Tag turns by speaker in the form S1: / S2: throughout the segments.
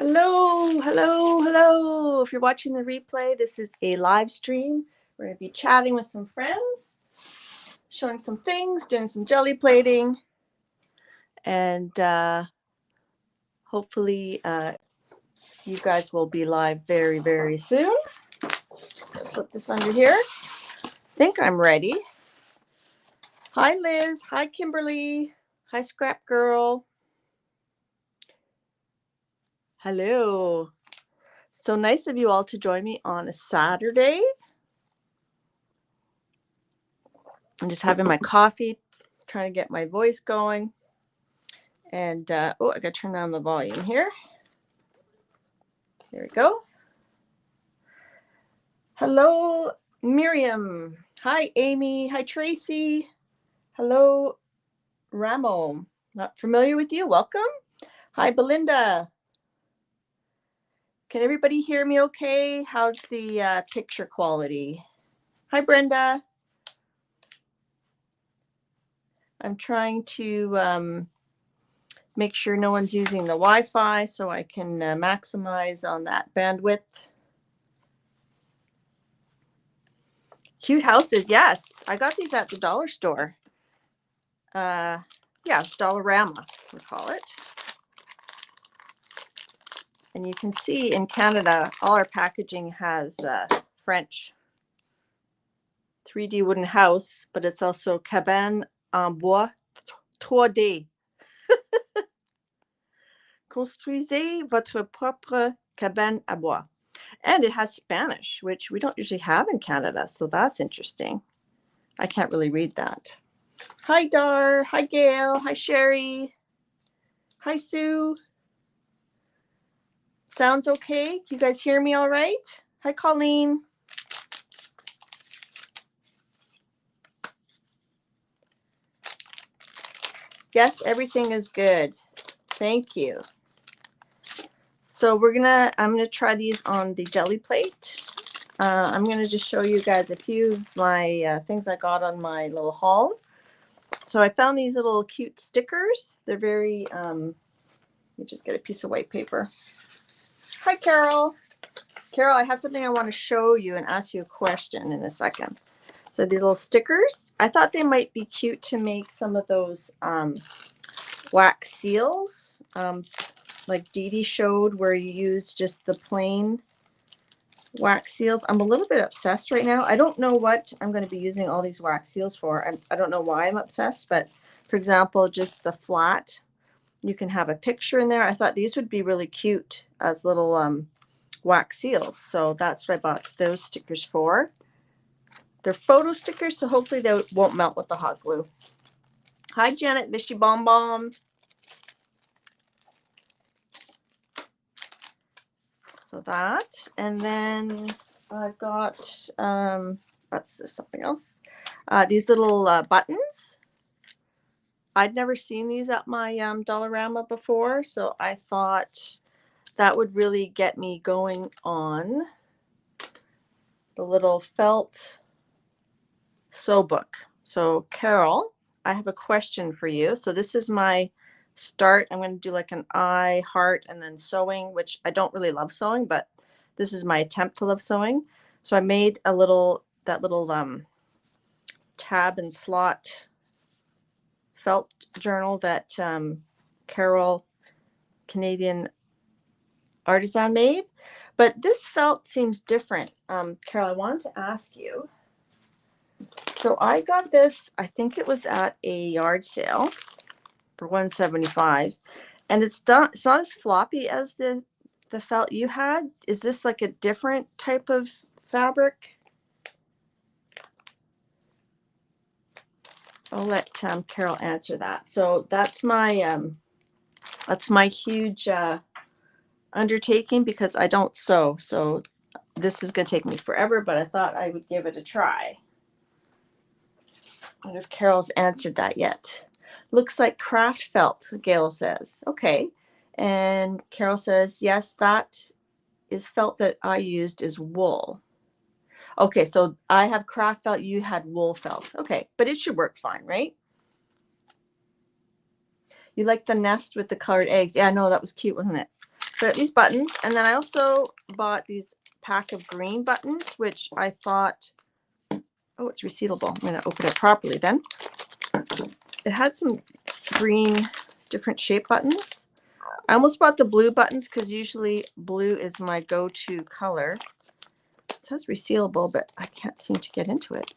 S1: Hello, hello, hello. If you're watching the replay, this is a live stream. We're going to be chatting with some friends, showing some things, doing some jelly plating, and hopefully you guys will be live very, very soon. Just going to slip this under here. I think I'm ready. Hi, Liz. Hi, Kimberly. Hi, Scrap Girl. Hello. So nice of you all to join me on a Saturday. I'm just having my coffee, trying to get my voice going. And, oh, I got to turn down the volume here. There we go. Hello, Miriam. Hi, Amy. Hi, Tracy. Hello, Ramo. Not familiar with you? Welcome. Hi, Belinda. Can everybody hear me okay? How's the picture quality? Hi, Brenda. I'm trying to make sure no one's using the Wi-Fi so I can maximize on that bandwidth. Cute houses, yes. I got these at the dollar store. Yeah, Dollarama, we call it. And you can see in Canada, all our packaging has French 3D wooden house, but it's also cabane en bois 3D. Construisez votre propre cabane à bois. And it has Spanish, which we don't usually have in Canada, so that's interesting. I can't really read that. Hi, Dar. Hi, Gail. Hi, Sherry. Hi, Sue. Sounds okay? Can you guys hear me all right? Hi, Colleen. Yes, everything is good. Thank you. So I'm gonna try these on the jelly plate. I'm gonna just show you guys a few of my things I got on my little haul. So I found these little cute stickers. They're very, let me just get a piece of white paper. Hi, Carol. Carol, I have something I want to show you and ask you a question in a second. So these little stickers, I thought they might be cute to make some of those wax seals, like Dee Dee showed, where you use just the plain wax seals. I'm a little bit obsessed right now. I don't know what I'm going to be using all these wax seals for. I don't know why I'm obsessed, but for example, just the flat, you can have a picture in there. I thought these would be really cute as little wax seals. So that's what I bought those stickers for. They're photo stickers, so hopefully they won't melt with the hot glue. Hi, Janet Vishy Bomb Bomb. So that, and then I've got, that's just something else. These little buttons. I'd never seen these at my Dollarama before, so I thought that would really get me going on the little felt sew book. So Carol, I have a question for you. So this is my start. I'm going to do like an eye, heart, and then sewing, which I don't really love sewing, but this is my attempt to love sewing. So I made that little tab and slot felt journal that Carol, Canadian artisan, made. But this felt seems different. Carol, I wanted to ask you. So I got this, I think it was at a yard sale for $175, and it's not as floppy as the felt you had. Is this like a different type of fabric? I'll let Carol answer that. So that's my huge undertaking, because I don't sew. So this is going to take me forever, but I thought I would give it a try. I wonder if Carol's answered that yet. Looks like craft felt, Gail says. Okay. And Carol says, yes, that is felt that I used is wool. Okay, so I have craft felt, you had wool felt. Okay, but it should work fine, right? You like the nest with the colored eggs. Yeah, I know, that was cute, wasn't it? So these buttons, and then I also bought these pack of green buttons, which I thought, oh, it's resealable. I'm going to open it properly then. It had some green, different shape buttons. I almost bought the blue buttons because usually blue is my go-to color. It says resealable, but I can't seem to get into it.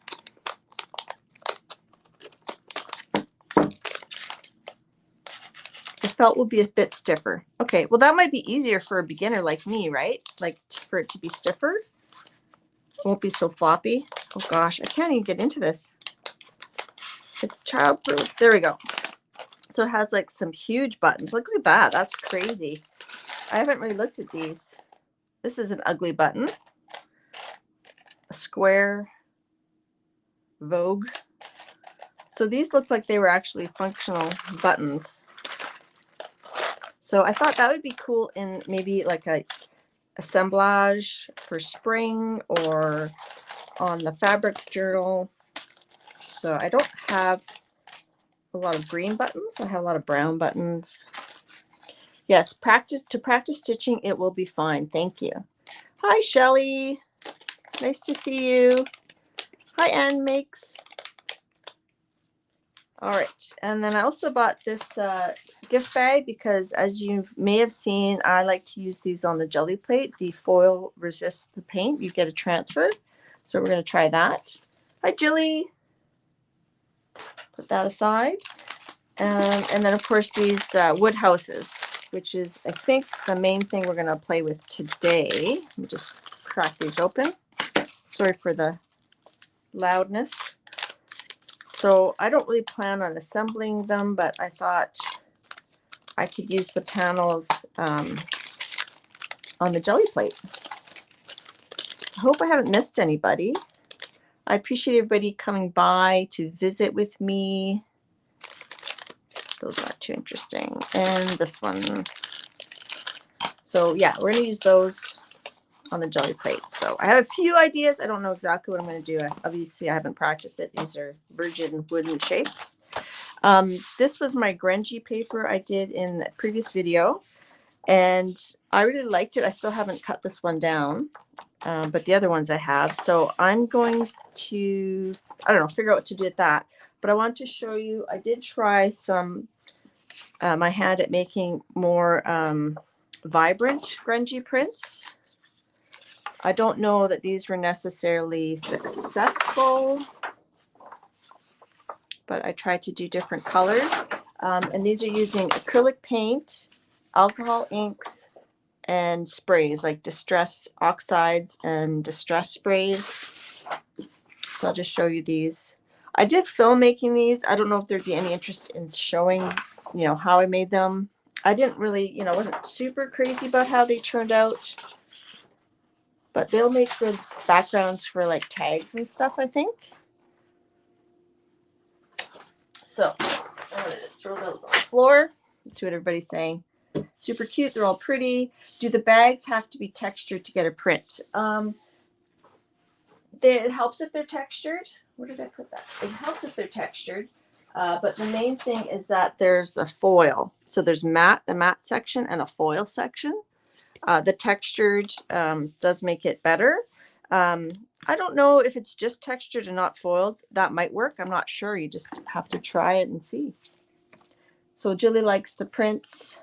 S1: The felt will be a bit stiffer. Okay, well that might be easier for a beginner like me, right? Like for it to be stiffer. It won't be so floppy. Oh gosh, I can't even get into this. It's childproof. There we go. So it has like some huge buttons. Look at that. That's crazy. I haven't really looked at these. This is an ugly button. A square. Vogue. So these look like they were actually functional buttons. So I thought that would be cool in maybe like a assemblage for spring or on the fabric journal. So I don't have a lot of green buttons. I have a lot of brown buttons. Yes, practice stitching. It will be fine. Thank you. Hi, Shelly. Nice to see you. Hi, Ann Makes. All right, and then I also bought this gift bag because, as you may have seen, I like to use these on the jelly plate. The foil resists the paint. You get a transfer. So we're going to try that. Hi, Jilly. Put that aside. And then, of course, these wood houses, which is, I think, the main thing we're going to play with today. Let me just crack these open. Sorry for the loudness. So I don't really plan on assembling them, but I thought I could use the panels on the jelly plate. I hope I haven't missed anybody. I appreciate everybody coming by to visit with me. Those aren't too interesting. And this one. So yeah, we're going to use those on the jelly plate. So I have a few ideas. I don't know exactly what I'm going to do. Obviously, I haven't practiced it. These are virgin wooden shapes. This was my grungy paper I did in the previous video, and I really liked it. I still haven't cut this one down, but the other ones I have. So I'm going to, I don't know, figure out what to do with that. But I want to show you, I did try my hand at making more vibrant grungy prints. I don't know that these were necessarily successful, but I tried to do different colors. And these are using acrylic paint, alcohol inks, and sprays like distress oxides and distress sprays. So I'll just show you these. I did film making these. I don't know if there'd be any interest in showing, how I made them. I didn't really, wasn't super crazy about how they turned out. But they'll make good backgrounds for like tags and stuff, I think. So I'm going to just throw those on the floor. Let's see what everybody's saying. Super cute. They're all pretty. Do the bags have to be textured to get a print? It helps if they're textured. Where did I put that? It helps if they're textured. But the main thing is that there's the foil. So there's the matte section and a foil section. The textured does make it better. I don't know if it's just textured and not foiled. That might work. I'm not sure. You just have to try it and see. So Jilly likes the prints.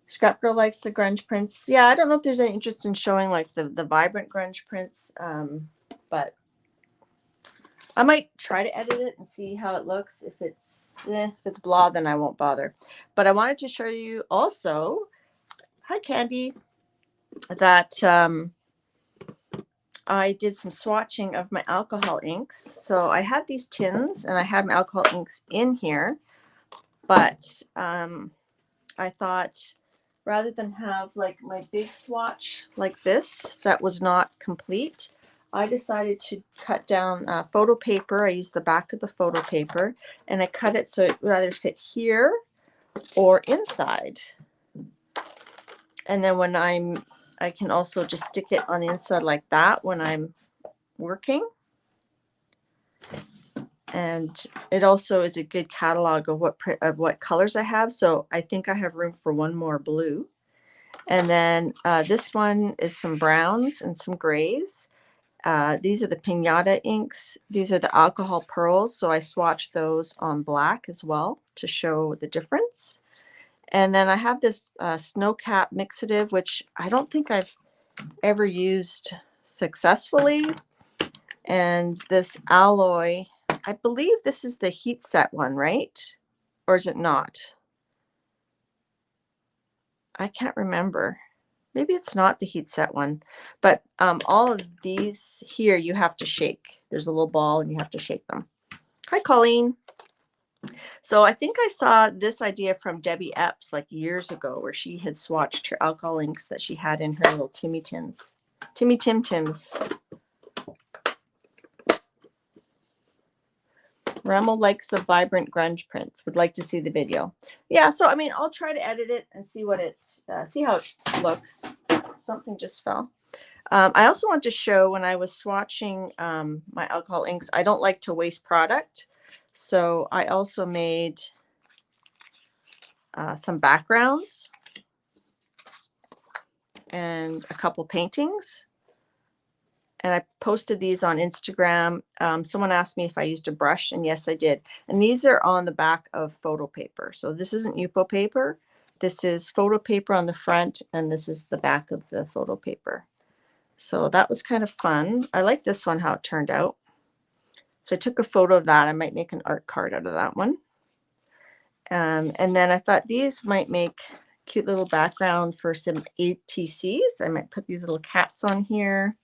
S1: Scrap Girl likes the grunge prints. Yeah, I don't know if there's any interest in showing like the vibrant grunge prints, but I might try to edit it and see how it looks. If it's blah, then I won't bother. But I wanted to show you also, hi Candy, that I did some swatching of my alcohol inks. So I had these tins and I had my alcohol inks in here, but I thought rather than have like my big swatch like this that was not complete, I decided to cut down photo paper. I used the back of the photo paper and I cut it so it would either fit here or inside. And then when I can also just stick it on the inside like that when I'm working. And it also is a good catalog of what colors I have. So I think I have room for one more blue. And then this one is some browns and some grays. These are the Pinata inks. These are the alcohol pearls. So I swatched those on black as well to show the difference. And then I have this snow cap mixative, which I don't think I've ever used successfully. And this alloy, I believe this is the heat set one, right? Or is it not? I can't remember. Maybe it's not the heat set one, but all of these here you have to shake. There's a little ball and you have to shake them. Hi, Colleen. So I think I saw this idea from Debbie Epps like years ago, where she had swatched her alcohol inks that she had in her little Timmy Tim Tims. Remmel likes the vibrant grunge prints. Would like to see the video. Yeah, so I mean, I'll try to edit it and see what it, see how it looks. Something just fell. I also want to show when I was swatching my alcohol inks, I don't like to waste product. So I also made some backgrounds and a couple paintings. And I posted these on Instagram. Someone asked me if I used a brush, and yes, I did. And these are on the back of photo paper. So this isn't Yupo paper. This is photo paper on the front, and this is the back of the photo paper. So that was kind of fun. I like this one, how it turned out. So I took a photo of that. I might make an art card out of that one. And then I thought these might make cute little background for some ATCs. I might put these little cats on here.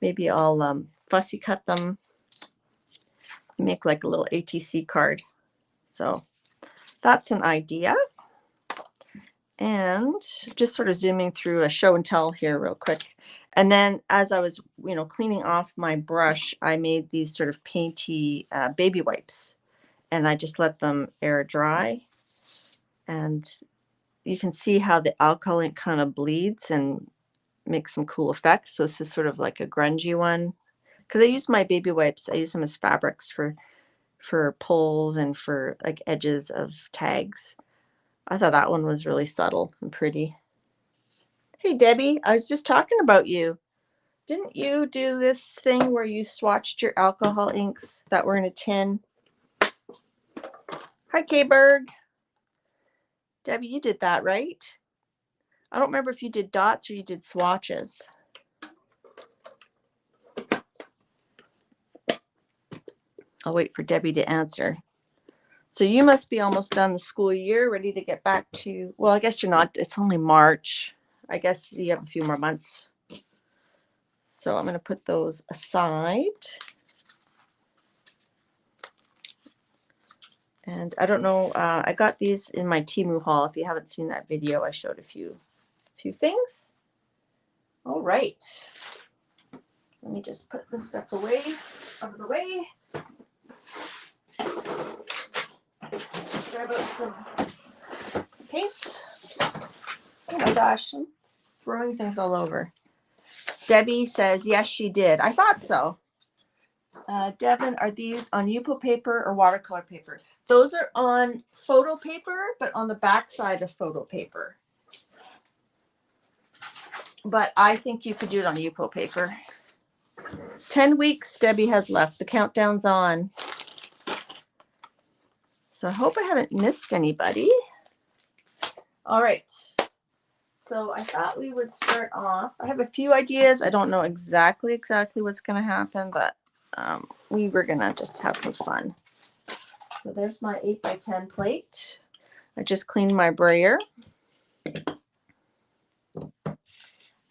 S1: Maybe I'll fussy cut them, make like a little ATC card. So that's an idea. And just sort of zooming through a show and tell here real quick. And then as I was, cleaning off my brush, I made these sort of painty baby wipes. And I just let them air dry. And you can see how the alcohol ink kind of bleeds and makes some cool effects. So this is sort of like a grungy one. Because I use my baby wipes, I use them as fabrics for pulls and for like edges of tags. I thought that one was really subtle and pretty. Hey Debbie, I was just talking about you. Didn't you do this thing where you swatched your alcohol inks that were in a tin? Hi K-Berg. Debbie, you did that, right? I don't remember if you did dots or you did swatches. I'll wait for Debbie to answer. So you must be almost done the school year, ready to get back to, well, I guess you're not. It's only March. I guess you have a few more months. So I'm going to put those aside. And I don't know, I got these in my Temu haul. If you haven't seen that video, I showed a few things. All right. Let me just put this stuff away, out of the way. Grab out some paints. Oh my gosh, I'm throwing things all over. Debbie says, yes, she did. I thought so. Devin, are these on Yupo paper or watercolor paper? Those are on photo paper, but on the back side of photo paper. But I think you could do it on Yupo paper. 10 weeks Debbie has left. The countdown's on. So I hope I haven't missed anybody. All right. So I thought we would start off. I have a few ideas. I don't know exactly what's going to happen, but we were going to just have some fun. So there's my 8x10 plate. I just cleaned my brayer.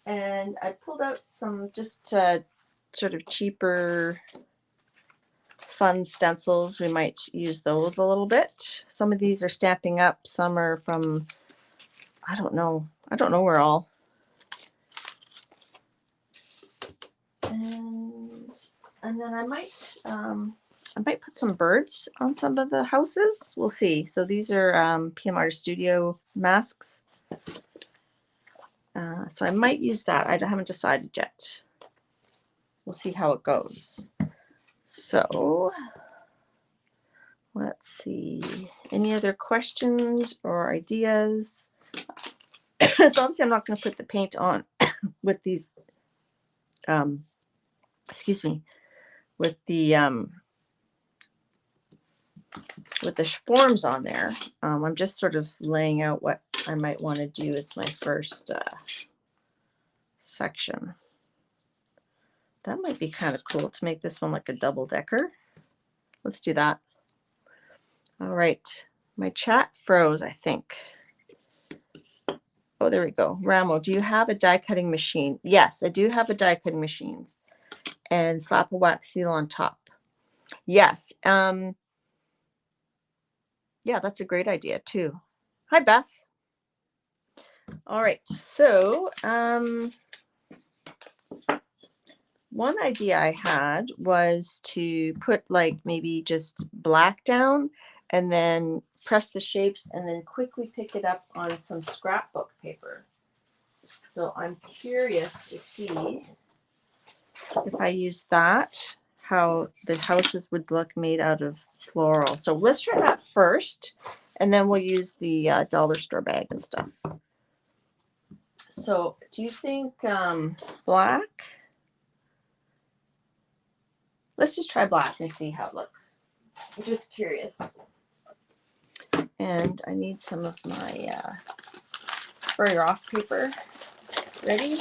S1: And I pulled out some just sort of cheaper, fun stencils. We might use those a little bit. Some of these are Stamping Up. Some are from, I don't know where all. And then I might put some birds on some of the houses. We'll see. So these are PMartistStudio masks. So I might use that. I haven't decided yet. We'll see how it goes. So Let's see. Any other questions or ideas? So obviously I'm not going to put the paint on with these, excuse me, with the forms on there. I'm just sort of laying out what I might want to do as my first section. That might be kind of cool to make this one like a double decker. Let's do that. All right. My chat froze, I think. Oh, there we go. Ramo, do you have a die cutting machine? Yes, I do have a die cutting machine. And slap a wax seal on top. Yes. Yeah, that's a great idea too. Hi, Beth. All right. So, one idea I had was to put like maybe just black down and then press the shapes and then quickly pick it up on some scrapbook paper. So I'm curious to see if I use that, how the houses would look made out of floral. So let's try that first, and then we'll use the dollar store bag and stuff. So do you think black? Let's just try black and see how it looks. I'm just curious. And I need some of my furrier off paper. Ready?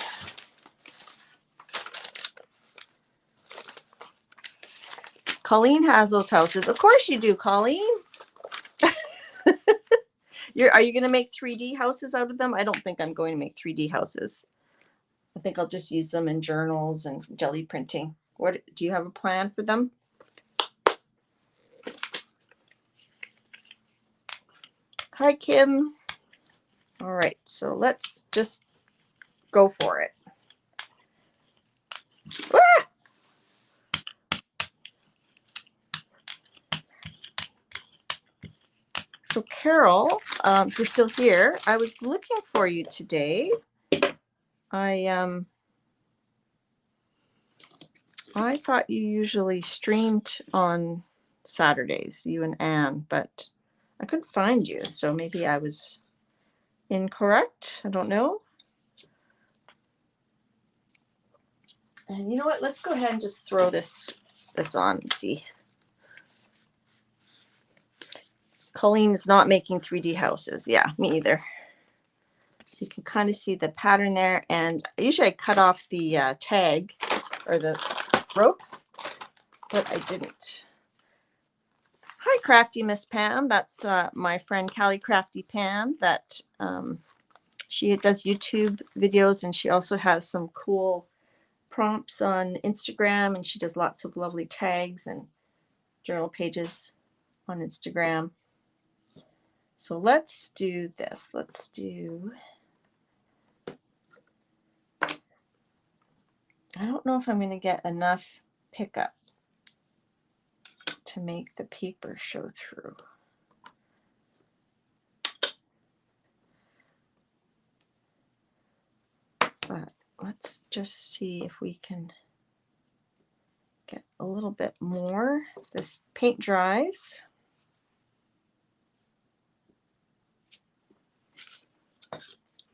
S1: Colleen has those houses. Of course you do, Colleen. Are you going to make 3D houses out of them? I don't think I'm going to make 3D houses. I think I'll just use them in journals and jelly printing. What do you have a plan for them? Hi, Kim. All right, so let's just go for it. Ah! So Carol, if you're still here, I was looking for you today. I thought you usually streamed on Saturdays, you and Anne, but I couldn't find you, so maybe I was incorrect. I don't know. And you know what? Let's go ahead and just throw this on and see. Colleen is not making 3D houses. Yeah, me either. So you can kind of see the pattern there. And usually I cut off the tag or the rope, but I didn't. Hi, Crafty Miss Pam. That's my friend Callie Crafty Pam. That she does YouTube videos, and she also has some cool prompts on Instagram, and she does lots of lovely tags and journal pages on Instagram. So let's do this. Let's do, I don't know if I'm going to get enough pickup to make the paper show through. But let's just see if we can get a little bit more. This paint dries.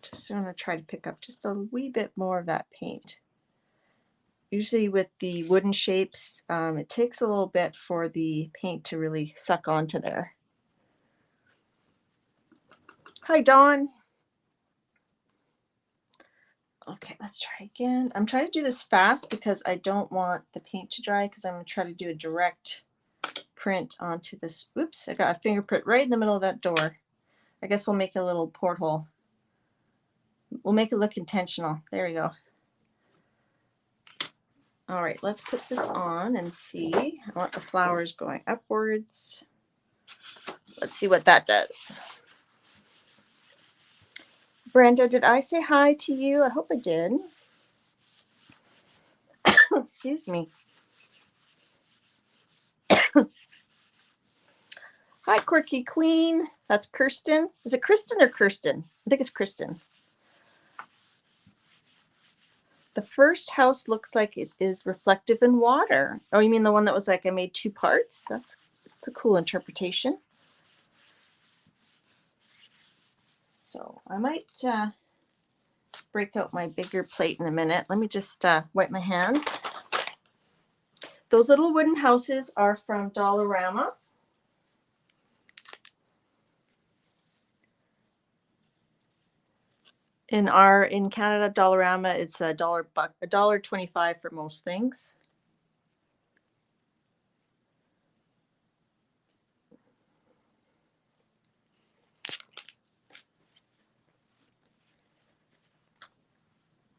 S1: Just going to try to pick up just a wee bit more of that paint. Usually with the wooden shapes, it takes a little bit for the paint to really suck onto there. Hi, Dawn. Okay, let's try again. I'm trying to do this fast because I don't want the paint to dry, because I'm going to try to do a direct print onto this. Oops, I got a fingerprint right in the middle of that door. I guess we'll make a little porthole. We'll make it look intentional. There we go. All right, let's put this on and see. I want the flowers going upwards. Let's see what that does. Brenda, did I say hi to you? I hope I did. Excuse me. Hi, Quirky Queen. That's Kirsten. Is it Kristen or Kirsten? I think it's Kristen. The first house looks like it is reflective in water. Oh, you mean the one that was like I made 2 parts? That's It's a cool interpretation. So I might break out my bigger plate in a minute. Let me just wipe my hands. Those little wooden houses are from Dollarama. In Canada, Dollarama, it's $1.25 for most things.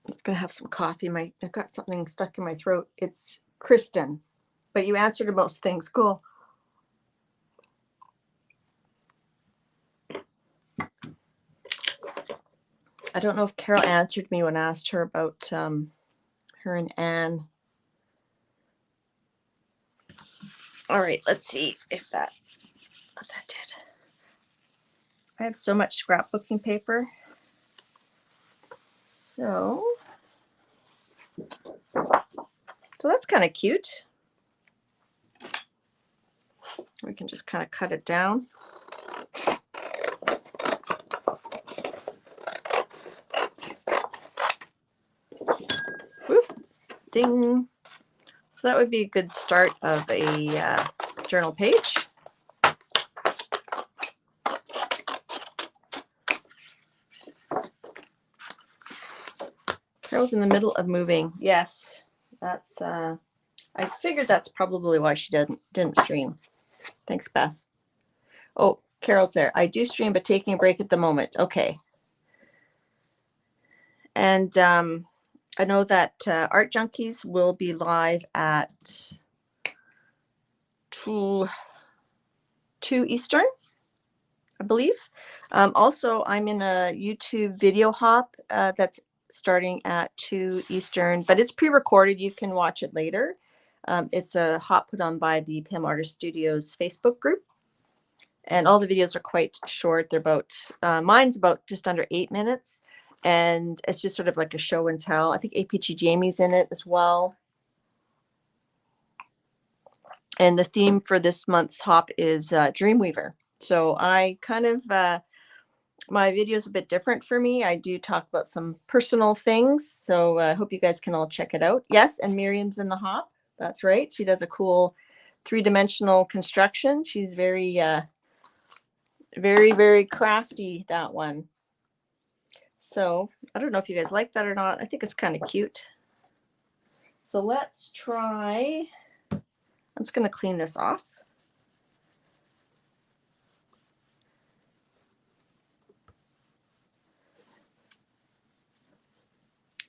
S1: I'm just gonna have some coffee. I've got something stuck in my throat. It's Kristen, but you answered to most things. Cool. I don't know if Carol answered me when I asked her about her and Anne. All right, let's see if what that did. I have so much scrapbooking paper. So that's kind of cute. We can just kind of cut it down. Whoop, ding. So that would be a good start of a journal page. Carol's in the middle of moving. Yes, that's. I figured that's probably why she didn't stream. Thanks, Beth. Oh, Carol's there. I do stream, but taking a break at the moment. Okay. And I know that Art Junkies will be live at 2 Eastern, I believe. Also, I'm in a YouTube video hop that's starting at 2 Eastern, but it's pre-recorded. You can watch it later. It's a hop put on by the PMartistStudio's Facebook group. And all the videos are quite short. They're about, mine's about just under 8 minutes. And it's just sort of like a show and tell. I think APG Jamie's in it as well. And the theme for this month's hop is Dreamweaver. So I kind of, my video is a bit different for me. I do talk about some personal things. So I hope you guys can all check it out. Yes, and Miriam's in the hop. That's right. She does a cool 3-dimensional construction. She's very, very crafty, that one. So I don't know if you guys like that or not. I think it's kind of cute. So let's try, I'm just going to clean this off.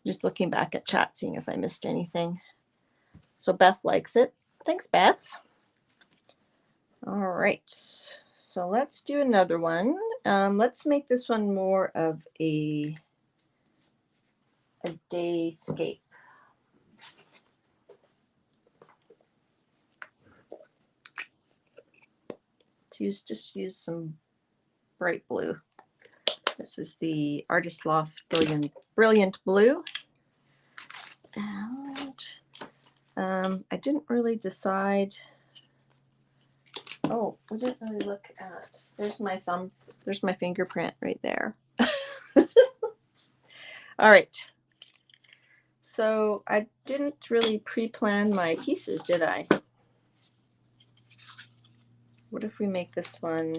S1: Just looking back at chat, seeing if I missed anything. So Beth likes it. Thanks, Beth. All right, so let's do another one. Let's make this one more of a dayscape. Let's just use some bright blue. This is the Artist Loft Brilliant Blue. And I didn't really decide. Oh, I didn't really look at. There's my thumb. There's my fingerprint right there. All right. So I didn't really pre-plan my pieces, did I? What if we make this one?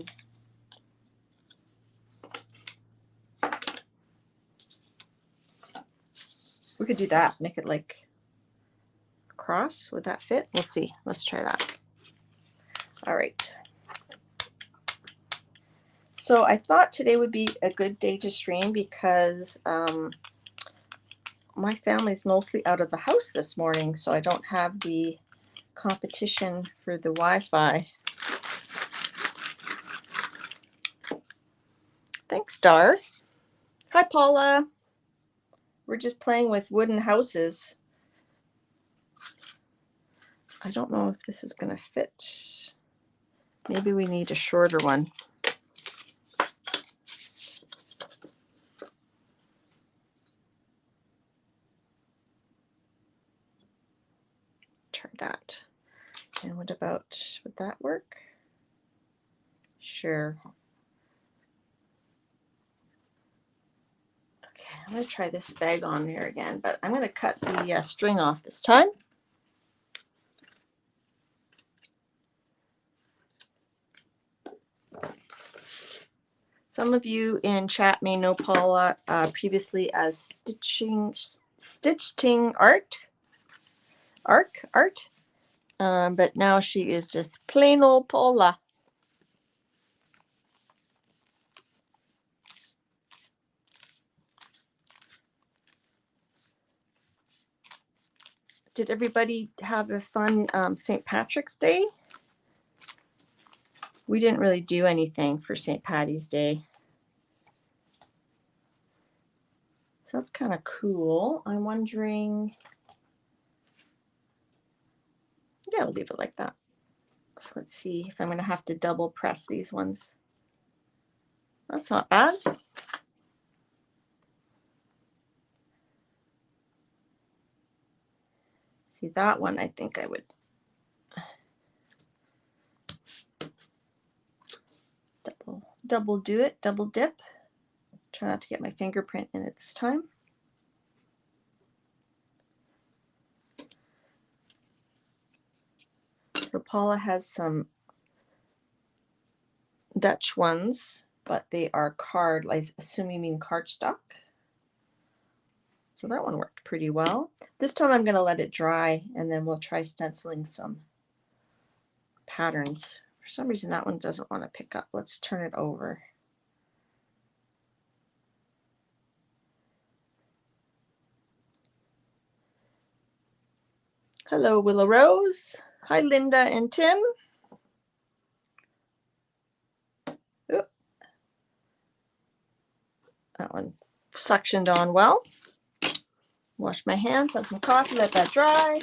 S1: We could do that. Make it like a cross. Would that fit? Let's see. Let's try that. All right. So I thought today would be a good day to stream because my family's mostly out of the house this morning, so I don't have the competition for the Wi-Fi. Thanks, Dar. Hi, Paula. We're just playing with wooden houses. I don't know if this is going to fit. Maybe we need a shorter one. Try that. And what about, would that work? sure. Okay, I'm going to try this bag on there again, but I'm going to cut the string off this time. Some of you in chat may know Paula previously as Stitching Art, but now she is just plain old Paula. Did everybody have a fun St. Patrick's Day? We didn't really do anything for St. Patty's Day. So that's kind of cool. I'm wondering, yeah, we'll leave it like that. So let's see if I'm going to have to double press these ones. That's not bad. See, that one I think I would double do it, double dip. Try not to get my fingerprint in it this time. So Paula has some Dutch ones, but they are card, I assume you mean cardstock. So that one worked pretty well. This time I'm going to let it dry and then we'll try stenciling some patterns. For some reason that one doesn't want to pick up. Let's turn it over. Hello, Willow Rose. Hi, Linda and Tim. Oop. That one suctioned on well. Wash my hands, have some coffee, let that dry.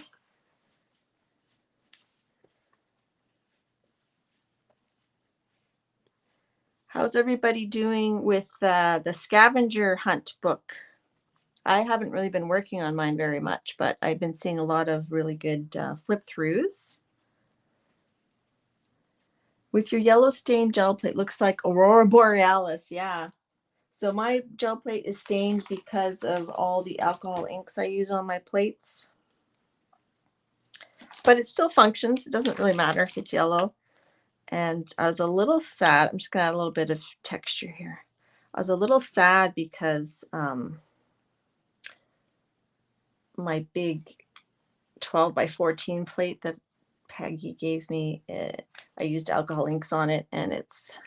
S1: How's everybody doing with the scavenger hunt book? I haven't really been working on mine very much, but I've been seeing a lot of really good flip throughs. With your yellow stained gel plate, looks like Aurora Borealis, yeah. So my gel plate is stained because of all the alcohol inks I use on my plates. But it still functions. It doesn't really matter if it's yellow. And I was a little sad. I'm just going to add a little bit of texture here. I was a little sad because my big 12 by 14 plate that Peggy gave me, I used alcohol inks on it, and it's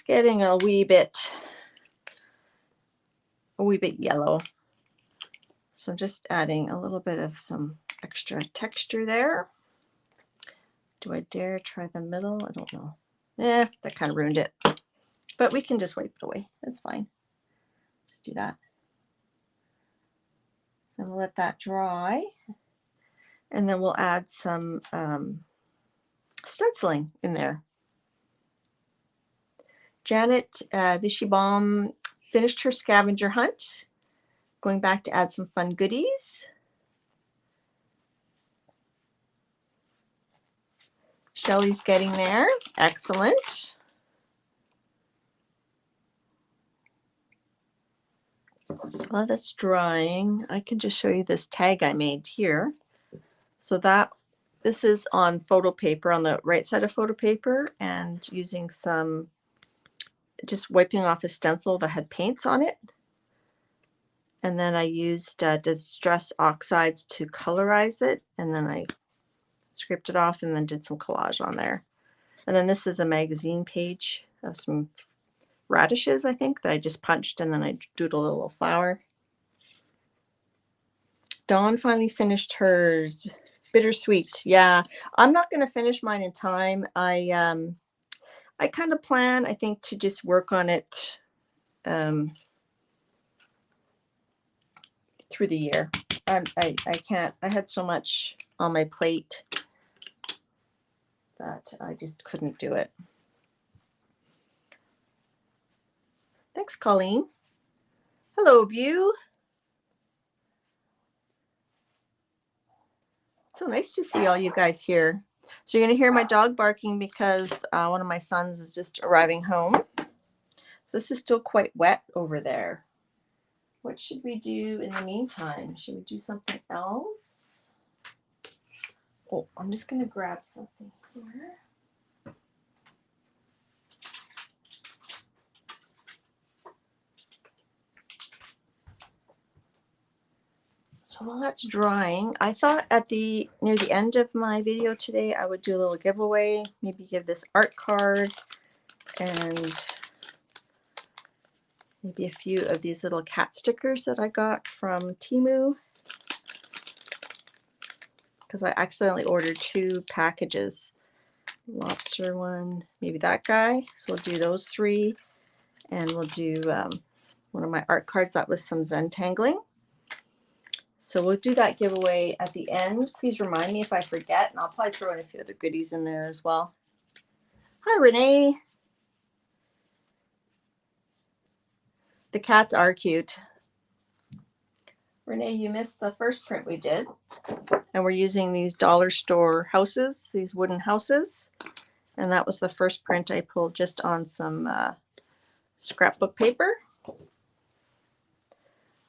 S1: getting a wee bit yellow. So I'm just adding a little bit of some extra texture there. Do I dare try the middle? I don't know. That kind of ruined it. But we can just wipe it away. That's fine. Just do that. So I'm going to let that dry. And then we'll add some stenciling in there. Janet Vishybaum finished her scavenger hunt. Going back to add some fun goodies. Shelly's getting there. Excellent. While that's drying, I can just show you this tag I made here. So this is on photo paper, on the right side of photo paper, and using some, just wiping off a stencil that had paints on it. And then I used distress oxides to colorize it, and then I scraped it off and then did some collage on there. And then this is a magazine page of some radishes, I think, that I just punched, and then I doodled a little flower. Dawn finally finished hers. Bittersweet. Yeah, I'm not going to finish mine in time. I kind of plan, I think, to just work on it through the year. I can't. I had so much on my plate that I just couldn't do it. Thanks, Colleen. Hello, View. So nice to see all you guys here. So you're going to hear my dog barking because one of my sons is just arriving home. So this is still quite wet over there. What should we do in the meantime? Should we do something else? Oh, I'm just going to grab something here. So while that's drying, I thought near the end of my video today, I would do a little giveaway, maybe give this art card and maybe a few of these little cat stickers that I got from Temu, because I accidentally ordered 2 packages. Lobster one, maybe that guy. So we'll do those 3, and we'll do one of my art cards that was some Zentangling. So we'll do that giveaway at the end. Please remind me if I forget, and I'll probably throw in a few other goodies in there as well. Hi, Renee. The cats are cute. Renee, you missed the first print we did. And we're using these dollar store houses, these wooden houses. And that was the first print I pulled just on some scrapbook paper.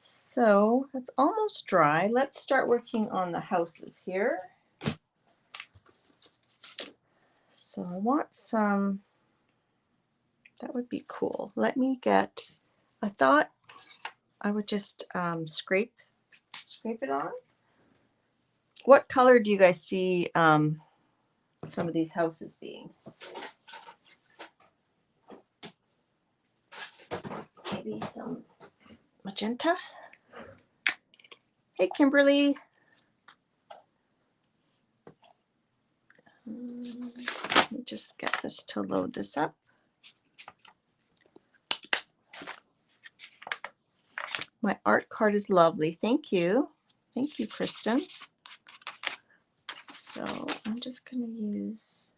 S1: So it's almost dry. Let's start working on the houses here. So I want some, that would be cool. Let me get, I thought I would just scrape it on. What color do you guys see some of these houses being? Maybe some magenta. Hey, Kimberly. Let me just get this to load this up. My art card is lovely. Thank you. Thank you, Kristen. So I'm just going to use,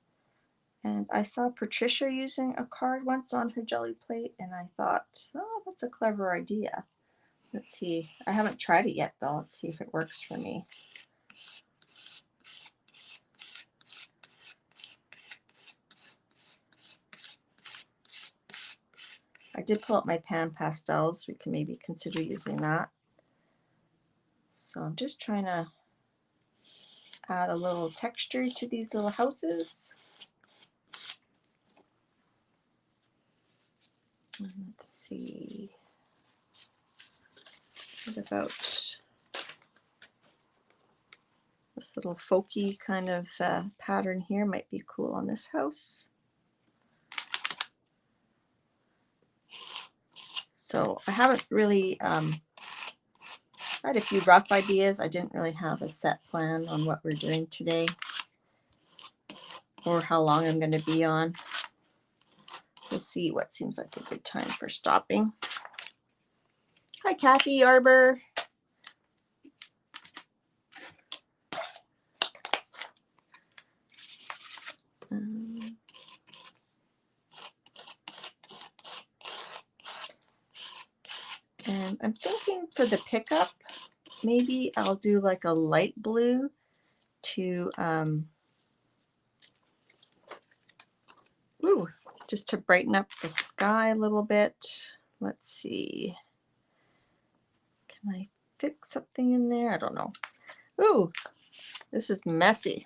S1: and I saw Patricia using a card once on her jelly plate, and I thought, oh, that's a clever idea. Let's see. I haven't tried it yet, though. Let's see if it works for me. I did pull up my Pan Pastels. We can maybe consider using that. So I'm just trying to add a little texture to these little houses. And let's see. What about this little folky kind of pattern here? Might be cool on this house. So I haven't really, I had a few rough ideas. I didn't really have a set plan on what we're doing today or how long I'm going to be on. We'll see what seems like a good time for stopping. Hi, Kathy Arbor. And I'm thinking for the pickup, maybe I'll do like a light blue to, just to brighten up the sky a little bit. Let's see. Can I fix something in there? I don't know. Ooh, this is messy.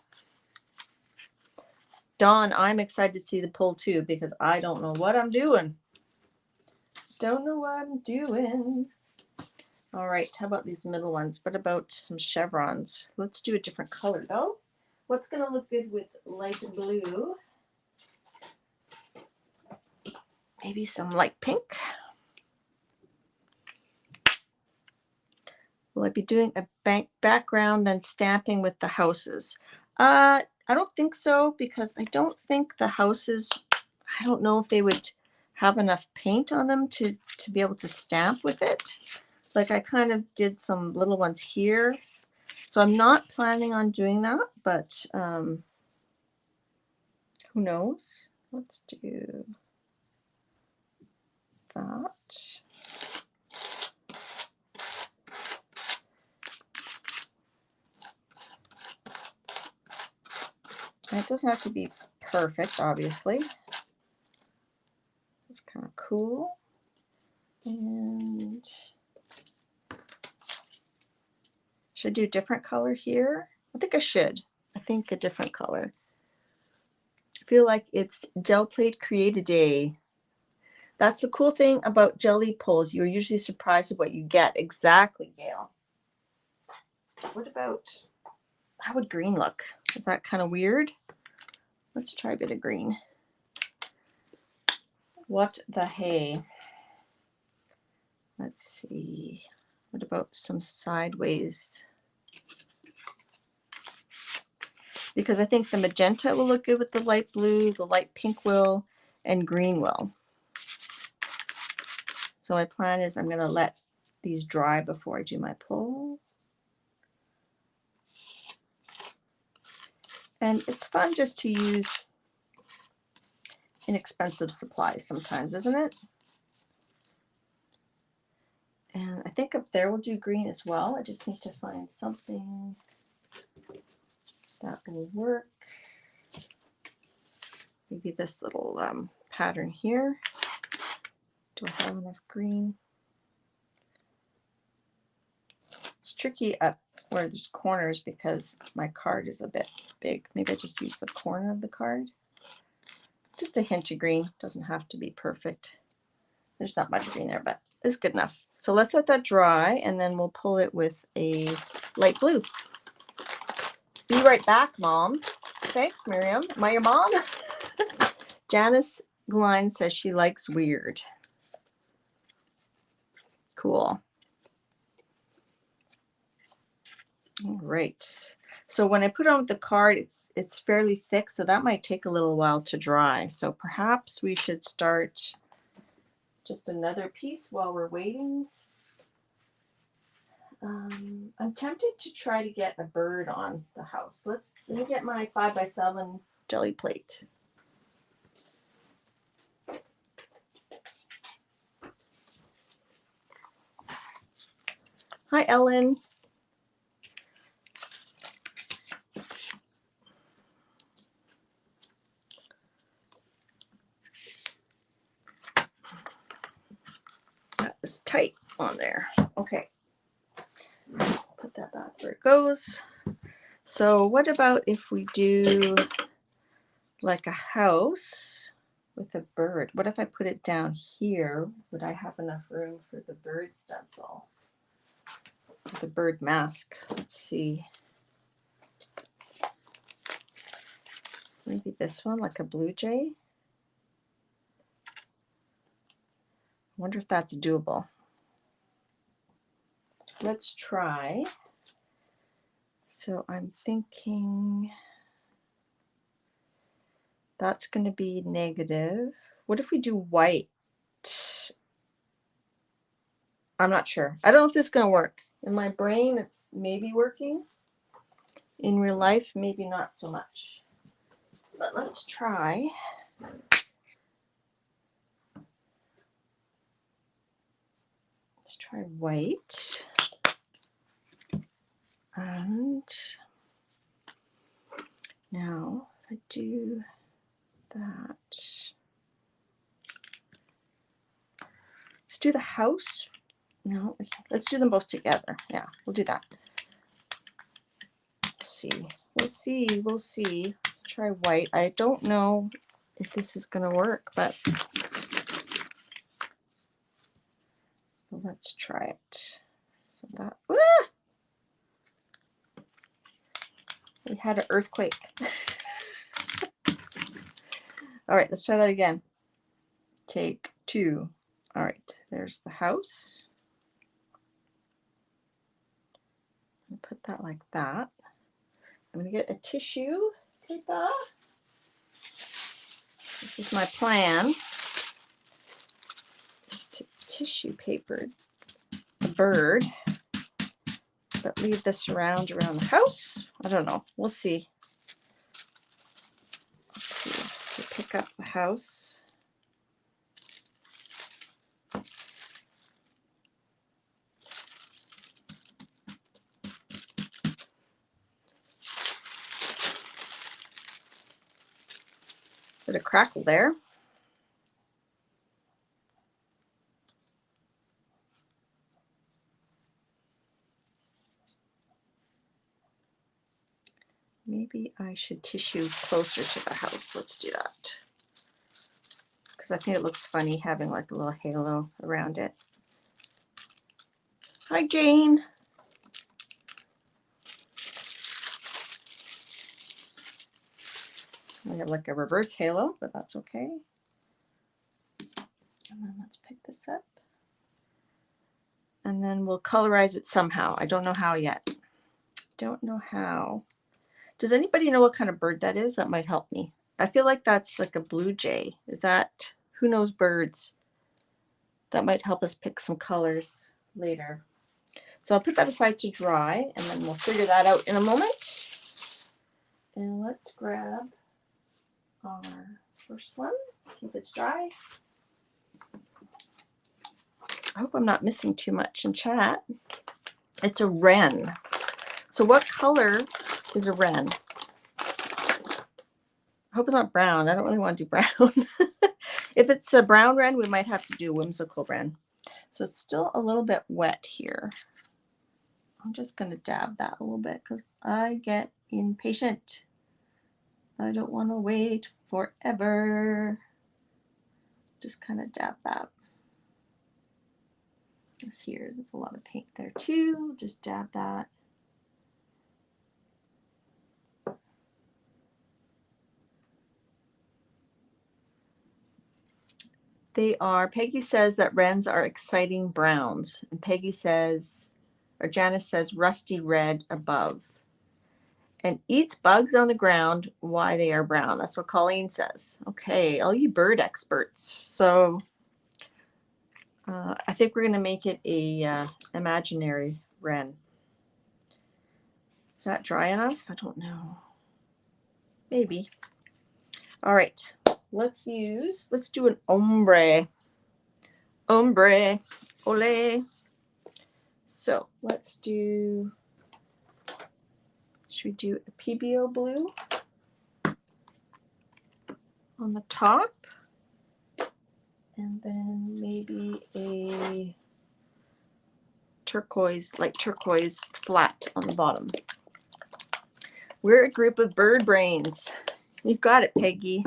S1: Dawn, I'm excited to see the pull too because I don't know what I'm doing. Don't know what I'm doing. All right, how about these middle ones? What about some chevrons? Let's do a different color though. What's going to look good with light blue? Maybe some light pink. Will I be doing a background then stamping with the houses? I don't think so because I don't think the houses, I don't know if they would have enough paint on them to be able to stamp with it. Like I kind of did some little ones here. So I'm not planning on doing that, but who knows? Let's do that. And it doesn't have to be perfect, obviously. It's kind of cool. And should I do a different color here? I think I should. I think a different color. I feel like it's Gel Plate Create a Day. That's the cool thing about jelly pulls. You're usually surprised at what you get. Exactly, Gail. What about, how would green look? Is that kind of weird? Let's try a bit of green. What the hey? Let's see. What about some sideways? Because I think the magenta will look good with the light blue, the light pink will, and green will. So my plan is I'm going to let these dry before I do my pull. And it's fun just to use inexpensive supplies sometimes, isn't it? And I think up there we'll do green as well. I just need to find something that will work. Maybe this little pattern here. Do I have enough green? It's tricky up where there's corners because my card is a bit big. Maybe I just use the corner of the card. Just a hint of green. Doesn't have to be perfect. There's not much green there, but it's good enough. So let's let that dry, and then we'll pull it with a light blue. Be right back, Mom. Thanks, Miriam. Am I your mom? Janice Line says she likes weird. Cool. All right. So when I put on the card, it's fairly thick, so that might take a little while to dry. So perhaps we should start just another piece while we're waiting. I'm tempted to try to get a bird on the house. Let me get my 5x7 jelly plate. Hi, Ellen. That is tight on there. Okay. Put that back where it goes. So what about if we do like a house with a bird? What if I put it down here? Would I have enough room for the bird stencil? The bird mask. Let's see. Maybe this one, like a blue jay. I wonder if that's doable. Let's try. So I'm thinking that's going to be negative. What if we do white? I'm not sure. I don't know if this is going to work. In my brain, it's maybe working. In real life, maybe not so much. But let's try. Let's try white. And now if I do that, let's do the house. No, let's do them both together. Yeah, we'll do that. See. We'll see. We'll see. Let's try white. I don't know if this is going to work, but let's try it. So that, we had an earthquake. All right, let's try that again. Take 2. All right, there's the house. Put that like that. I'm going to get a tissue paper. This is my plan. Is to tissue paper the bird, but leave this around the house. I don't know. We'll see. Let's see. We pick up the house. Bit of crackle there. Maybe I should tissue closer to the house. Let's do that. Because I think it looks funny having like a little halo around it. Hi, Jane. I have like a reverse halo, but that's okay. And then let's pick this up. And then we'll colorize it somehow. I don't know how yet. Don't know how. Does anybody know what kind of bird that is? That might help me. I feel like that's like a blue jay. Is that, who knows birds? That might help us pick some colors later. So I'll put that aside to dry, and then we'll figure that out in a moment. And let's grab our first one, see if it's dry. I hope I'm not missing too much in chat. It's a wren. So what color is a wren? I hope it's not brown. I don't really want to do brown. If it's a brown wren, we might have to do whimsical wren. So it's still a little bit wet here. I'm just going to dab that a little bit because I get impatient. I don't want to wait forever. Just kind of dab that. This here, there's a lot of paint there too. Just dab that. They are, Peggy says that wrens are exciting browns. And Peggy says, or Janice says, rusty red above. And eats bugs on the ground, why they are brown. That's what Colleen says. Okay, all you bird experts. So I think we're going to make it a imaginary wren. Is that dry enough? I don't know. Maybe. All right. Let's do an ombre. Ombre. Ole. So let's do, should we do a PBO blue on the top? And then maybe a turquoise, light turquoise flat on the bottom. We're a group of bird brains. You've got it, Peggy.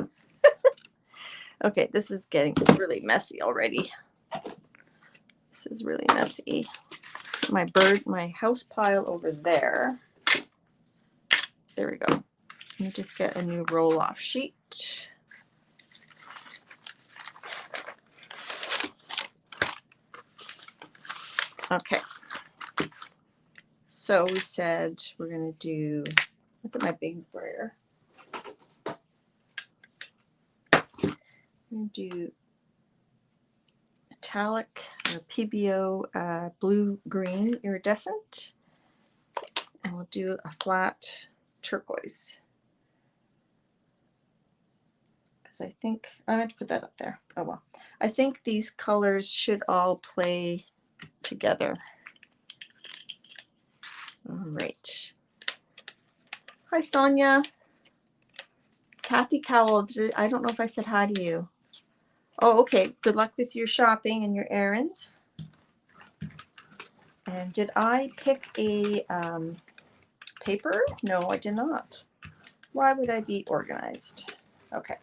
S1: Okay, this is getting really messy already. This is really messy. My house pile over there. There we go. Let me just get a new roll-off sheet. Okay. So we said we're going to do, look at my big brayer. I'm going to do metallic or PBO blue-green iridescent. And we'll do a flat turquoise. Because I think, I have to put that up there. Oh well. I think these colors should all play together. All right. Hi, Sonia. Kathy Cowell, I don't know if I said hi to you. Oh, okay. Good luck with your shopping and your errands. And did I pick a paper? No, I did not. Why would I be organized? Okay.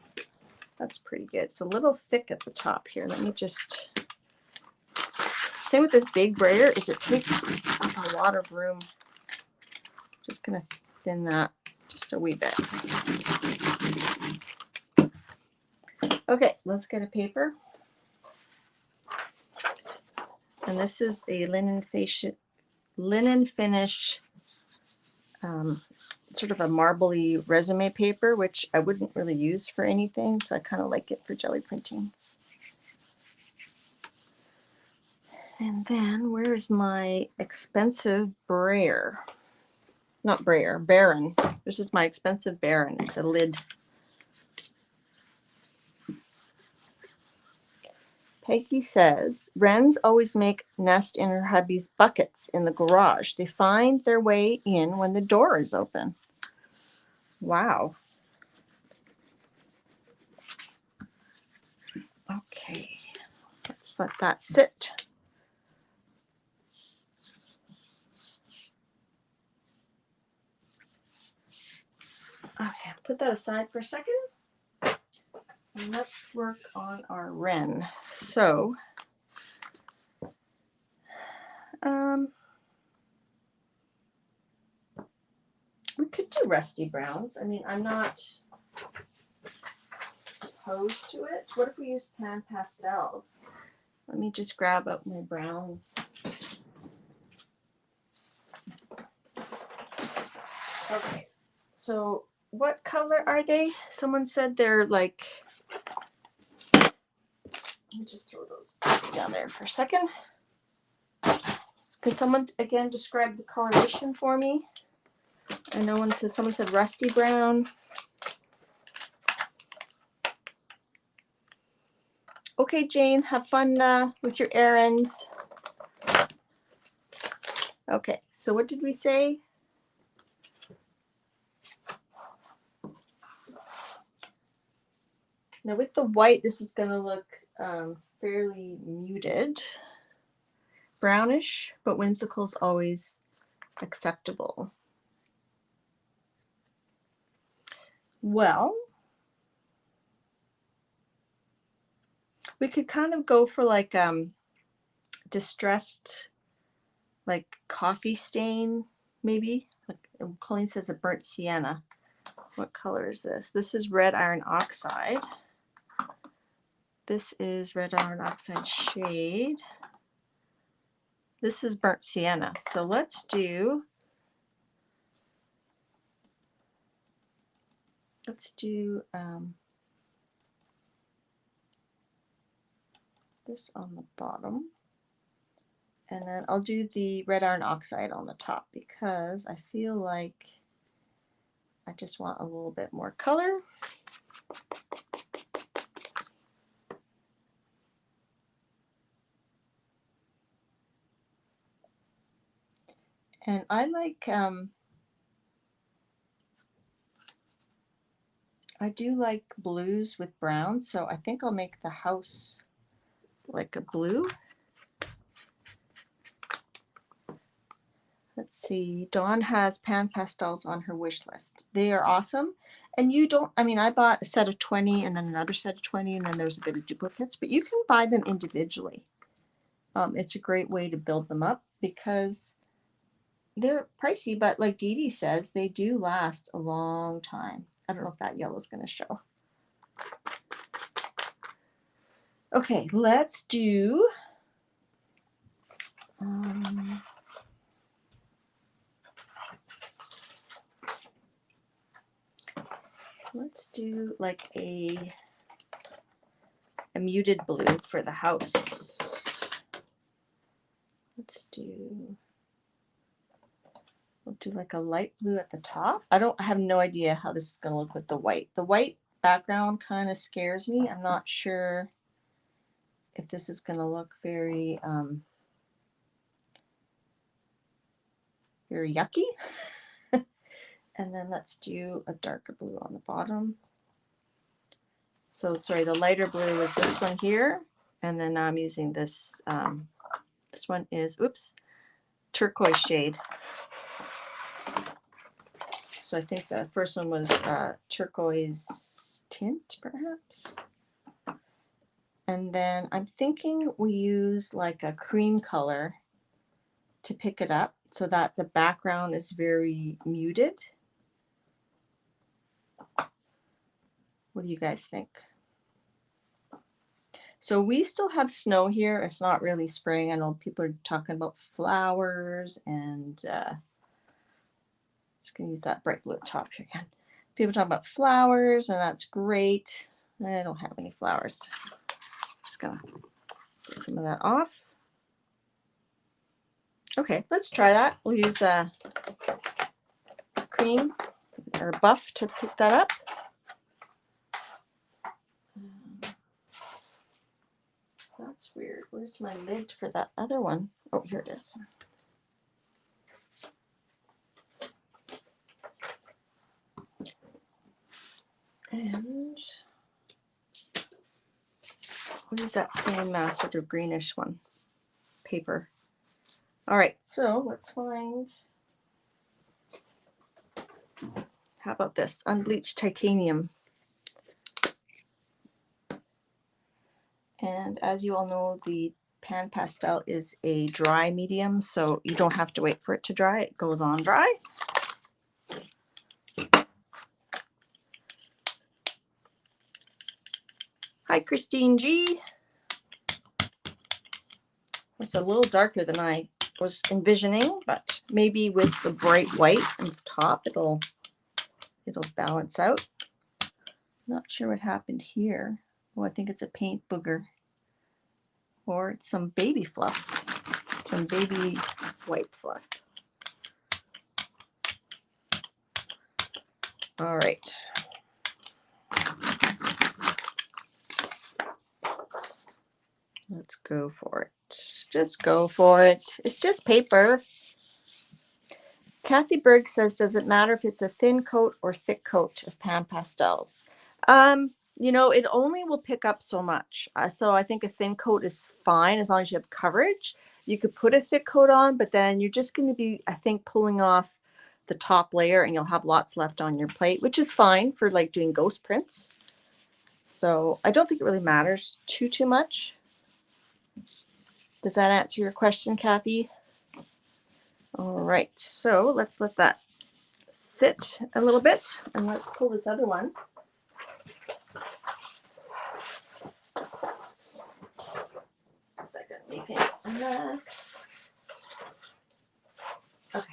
S1: That's pretty good. It's a little thick at the top here. Let me just... The thing with this big brayer is it takes a lot of room. Just going to thin that just a wee bit. Okay, let's get a paper. And this is a linen finish, sort of a marbly resume paper, which I wouldn't really use for anything, so I kind of like it for jelly printing. And then where is my expensive brayer? Not brayer, Baron. This is my expensive Baron. It's a lid. Peggy says, wrens always make nest in her hubby's buckets in the garage. They find their way in when the door is open. Wow. Okay, let's let that sit. Okay, put that aside for a second. And let's work on our wren. So, we could do rusty browns. I mean, I'm not opposed to it. What if we use Pan Pastels? Let me just grab up my browns. Okay, so what color are they? Someone said they're like, let me just throw those down there for a second. Could someone again describe the coloration for me? I know someone said rusty brown. Okay, Jane, have fun with your errands. Okay, so what did we say? Now with the white, this is going to look fairly muted, brownish, but whimsical's always acceptable. Well, we could kind of go for like distressed, like coffee stain, maybe. Like Colleen says, a burnt sienna. What color is this? This is red iron oxide. This is red iron oxide shade. This is burnt sienna. So let's do this on the bottom, and then I'll do the red iron oxide on the top because I feel like I just want a little bit more color. And I like I do like blues with browns, so I think I'll make the house like a blue. Let's see, Dawn has Pan Pastels on her wish list. They are awesome. And you don't, I mean, I bought a set of 20 and then another set of 20, and then there's a bit of duplicates, but you can buy them individually. It's a great way to build them up because they're pricey, but like Dee Dee says, they do last a long time. I don't know if that yellow is going to show. Okay, let's do like a muted blue for the house. We'll do like a light blue at the top. I have no idea how this is going to look with the white. The white background kind of scares me. I'm not sure if this is going to look very very yucky. And then let's do a darker blue on the bottom. So sorry, the lighter blue is this one here, and then now I'm using this. This one is, oops, turquoise shade. So I think the first one was turquoise tint, perhaps. And then I'm thinking we use like a cream color to pick it up so that the background is very muted. What do you guys think? So we still have snow here. It's not really spring. I know people are talking about flowers and just gonna use that bright blue at the top here again. People talk about flowers and that's great. I don't have any flowers. Just gonna get some of that off. Okay, let's try that. We'll use a cream or buff to pick that up. That's weird. Where's my lid for that other one? Oh, here it is. And We'll use that same sort of greenish one paper. All right, so let's find, how about this, unbleached titanium. And as you all know, the Pan Pastel is a dry medium, so you don't have to wait for it to dry. It goes on dry. Hi, Christine G. It's a little darker than I was envisioning, but maybe with the bright white on the top, it'll balance out. Not sure what happened here. Oh, I think it's a paint booger, or it's some baby fluff, some baby white fluff. All right. Let's go for it. Just go for it. It's just paper. Kathy Berg says, does it matter if it's a thin coat or thick coat of Pan Pastels? You know, it only will pick up so much. So I think a thin coat is fine as long as you have coverage. You could put a thick coat on, but then you're just going to be, I think, pulling off the top layer and you'll have lots left on your plate, which is fine for like doing ghost prints. So I don't think it really matters too much. Does that answer your question, Kathy? All right, so let's let that sit a little bit and let's pull this other one. Just a second, making a mess. Okay.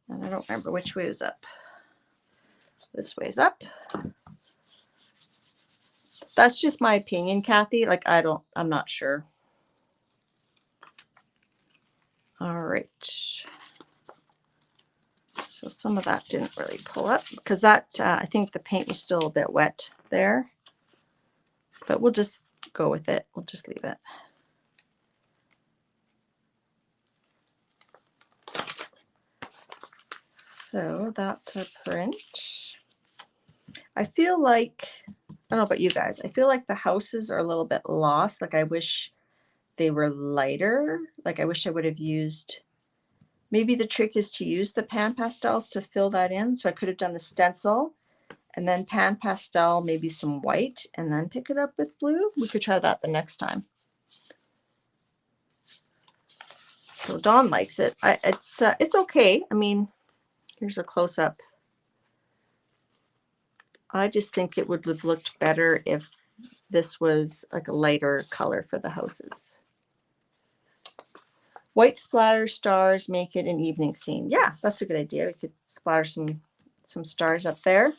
S1: And I don't remember which way is up. This way is up. That's just my opinion, Kathy. Like, I'm not sure. All right. So some of that didn't really pull up because that, I think the paint was still a bit wet there. But we'll just go with it. We'll just leave it. So that's a print. I feel like, I don't know about you guys, I feel like the houses are a little bit lost. Like I wish they were lighter. Like I wish I would have used, maybe the trick is to use the Pan Pastels to fill that in. So I could have done the stencil and then Pan Pastel, maybe some white, and then pick it up with blue. We could try that the next time. So Dawn likes it. It's okay. I mean, here's a close-up. I just think it would have looked better if this was like a lighter color for the houses. White splatter stars make it an evening scene. Yeah, that's a good idea. We could splatter some stars up there.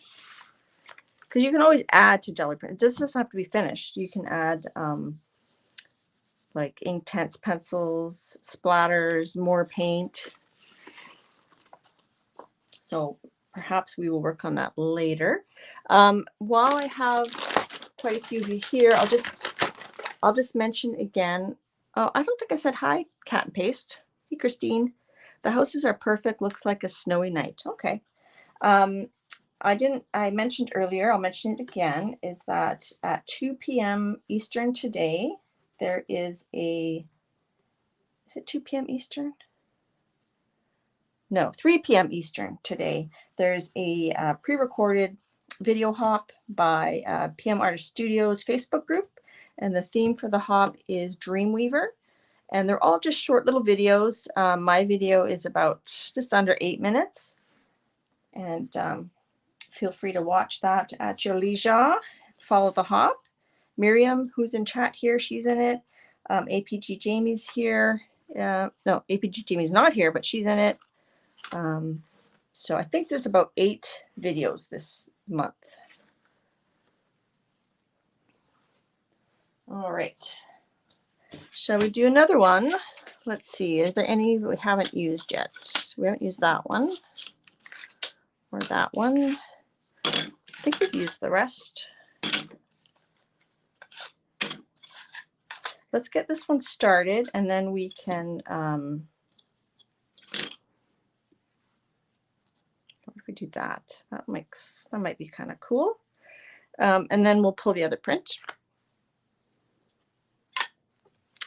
S1: Because you can always add to Gelliprinting. It just doesn't have to be finished. You can add like Inktense pencils, splatters, more paint. So perhaps we will work on that later. While I have quite a few here, I'll just mention again. Oh, I don't think I said hi, Cat and Paste. Hey, Christine. The houses are perfect. Looks like a snowy night. Okay. I mentioned earlier, I'll mention it again, is that at 2 p.m. Eastern today, there is a, is it 2 p.m. Eastern? No, 3 p.m. Eastern today. There's a pre-recorded video hop by PMartistStudio's Facebook group, and the theme for the hop is Dreamweaver, and they're all just short little videos. My video is about just under 8 minutes, and feel free to watch that at your leisure. Follow the hop. Miriam, who's in chat here, she's in it. APG Jamie's here. No, APG Jamie's not here, but she's in it. So I think there's about 8 videos this month. All right. Shall we do another one? Let's see. Is there any we haven't used yet? We haven't used that one or that one. I think we've used the rest. Let's get this one started and then we can what if we do that? That might be kind of cool. And then we'll pull the other print.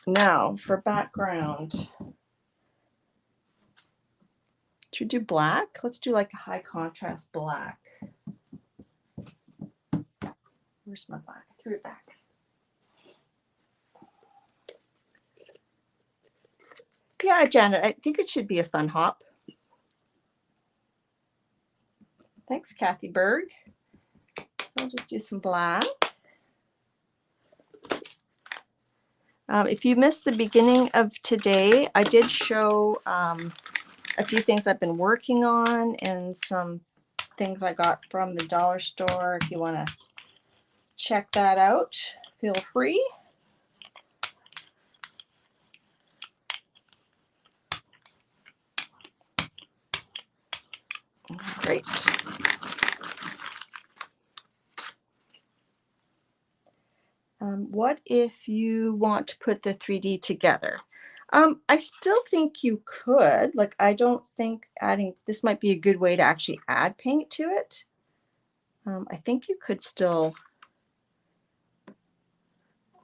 S1: Now for background. Should we do black? Let's do like a high contrast black. Where's my black? I threw it back. Yeah, Janet, I think it should be a fun hop. Thanks, Kathy Berg. I'll just do some black. If you missed the beginning of today, I did show a few things I've been working on and some things I got from the dollar store. If you want to check that out, feel free. Great. What if you want to put the 3D together? I still think you could. Like, I don't think adding, this might be a good way to actually add paint to it. I think you could still,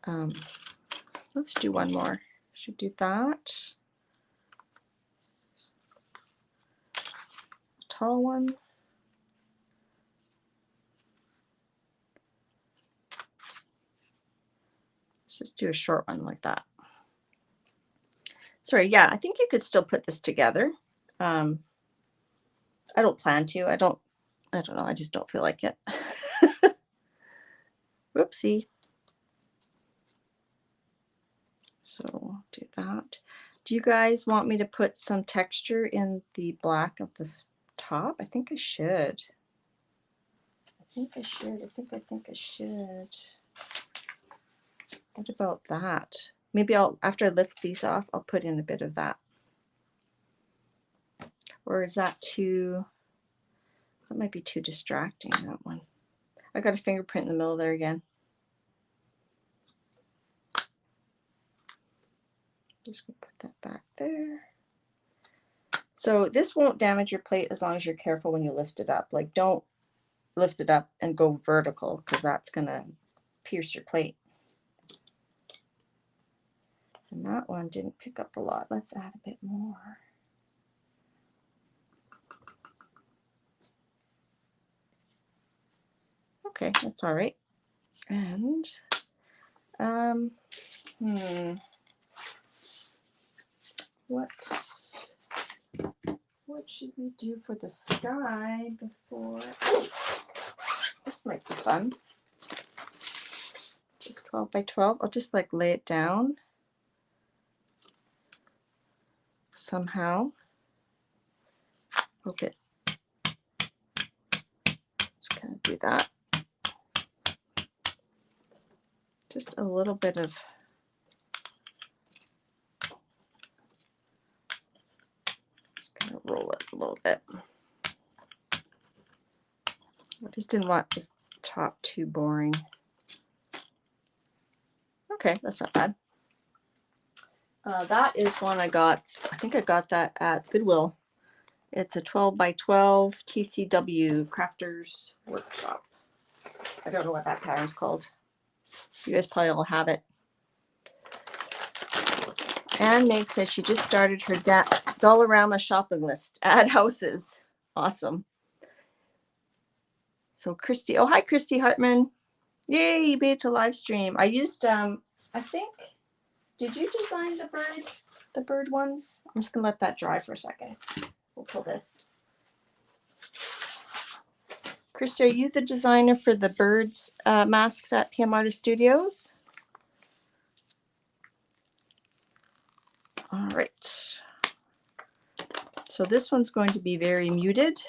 S1: let's do one more. Should do that. Tall one. Let's just do a short one like that. Sorry, yeah, I think you could still put this together. I don't plan to. I don't know. I just don't feel like it. Whoopsie. So I'll do that. Do you guys want me to put some texture in the black of this top? I think I should. I think I should. I think I should. What about that? Maybe I'll, after I lift these off, I'll put in a bit of that. Or is that too, that might be too distracting, that one. I got a fingerprint in the middle there again. Just gonna put that back there. So this won't damage your plate as long as you're careful when you lift it up. Like, don't lift it up and go vertical, because that's gonna pierce your plate. And that one didn't pick up a lot. Let's add a bit more. Okay, that's all right. And what should we do for the sky before? Oh, this might be fun. Just 12 by 12. I'll just like lay it down somehow. Okay. Just kind of do that. Just a little bit of roll it a little bit. I just didn't want this top too boring. Okay, that's not bad. That is one I got. I think I got that at Goodwill. It's a 12 by 12 TCW Crafters Workshop. I don't know what that pattern's called. You guys probably all have it. Anne Meg says she just started her Dollarama shopping list. Add houses. Awesome. So Christy, oh hi Christy Hartman. Yay, you made it to live stream. I used I think, did you design the bird ones? I'm just gonna let that dry for a second. We'll pull this. Christy, are you the designer for the birds masks at PMartistStudios? All right. So this one's going to be very muted.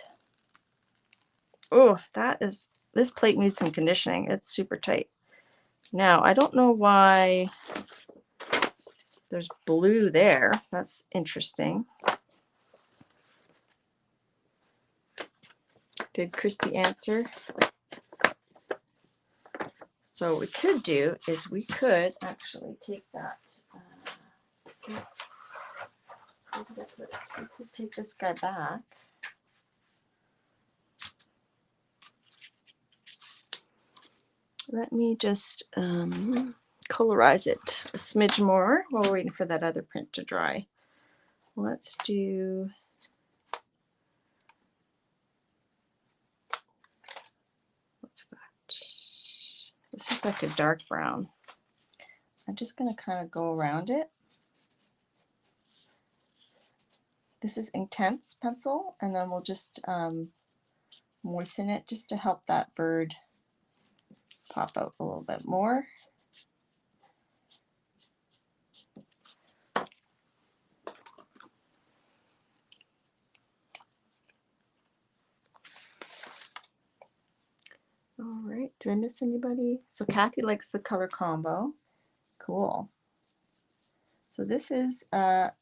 S1: Oh, this plate needs some conditioning. It's super tight. Now, I don't know why there's blue there. That's interesting. Did Christy answer? So what we could do is we could actually take that. We could take this guy back. Let me just colorize it a smidge more while we're waiting for that other print to dry. Let's do, what's that? This is like a dark brown. I'm just going to kind of go around it. This is Intense pencil, and then we'll just moisten it just to help that bird pop out a little bit more. All right, did I miss anybody? So Kathy likes the color combo. Cool. So this is, it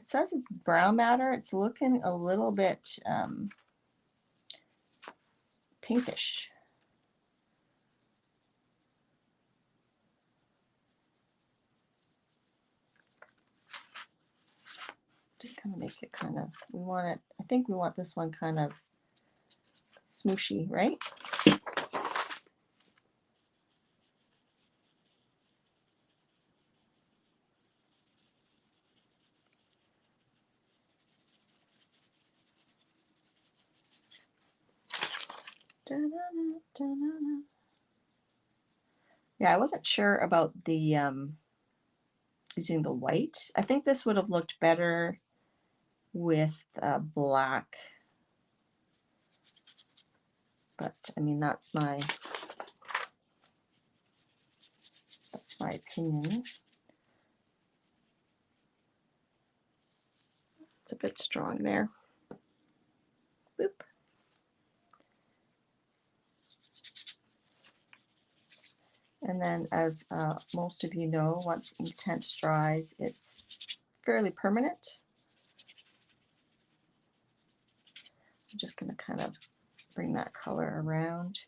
S1: says it's brown matter. It's looking a little bit pinkish. Just kind of make it kind of, we want it, I think we want this one kind of smooshy, right? Yeah, I wasn't sure about the using the white. I think this would have looked better with black, but I mean that's my opinion. It's a bit strong there. Boop. And then, as most of you know, once Intense dries, it's fairly permanent. I'm just going to kind of bring that color around.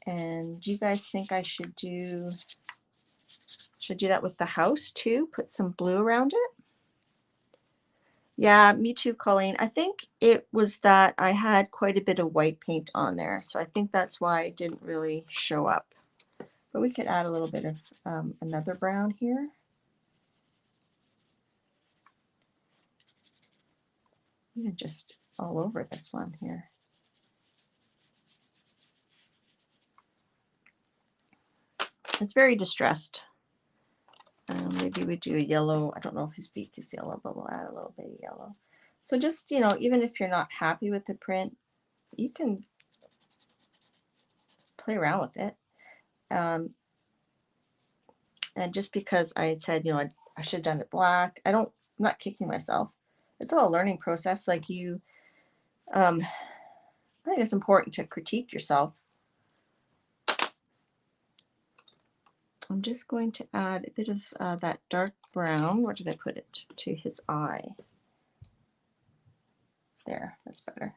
S1: And do you guys think I should do that with the house too? Put some blue around it? Yeah, me too, Colleen. I think it was that I had quite a bit of white paint on there, so I think that's why it didn't really show up. But we could add a little bit of another brown here. Even just all over this one here. It's very distressed. Maybe we do a yellow. I don't know if his beak is yellow, but we'll add a little bit of yellow. So just, you know, even if you're not happy with the print, you can play around with it. And just because I said, you know, I should have done it black, I'm not kicking myself. It's all a learning process. Like you, I think it's important to critique yourself. I'm just going to add a bit of that dark brown. Where did I put it? To his eye. There, that's better.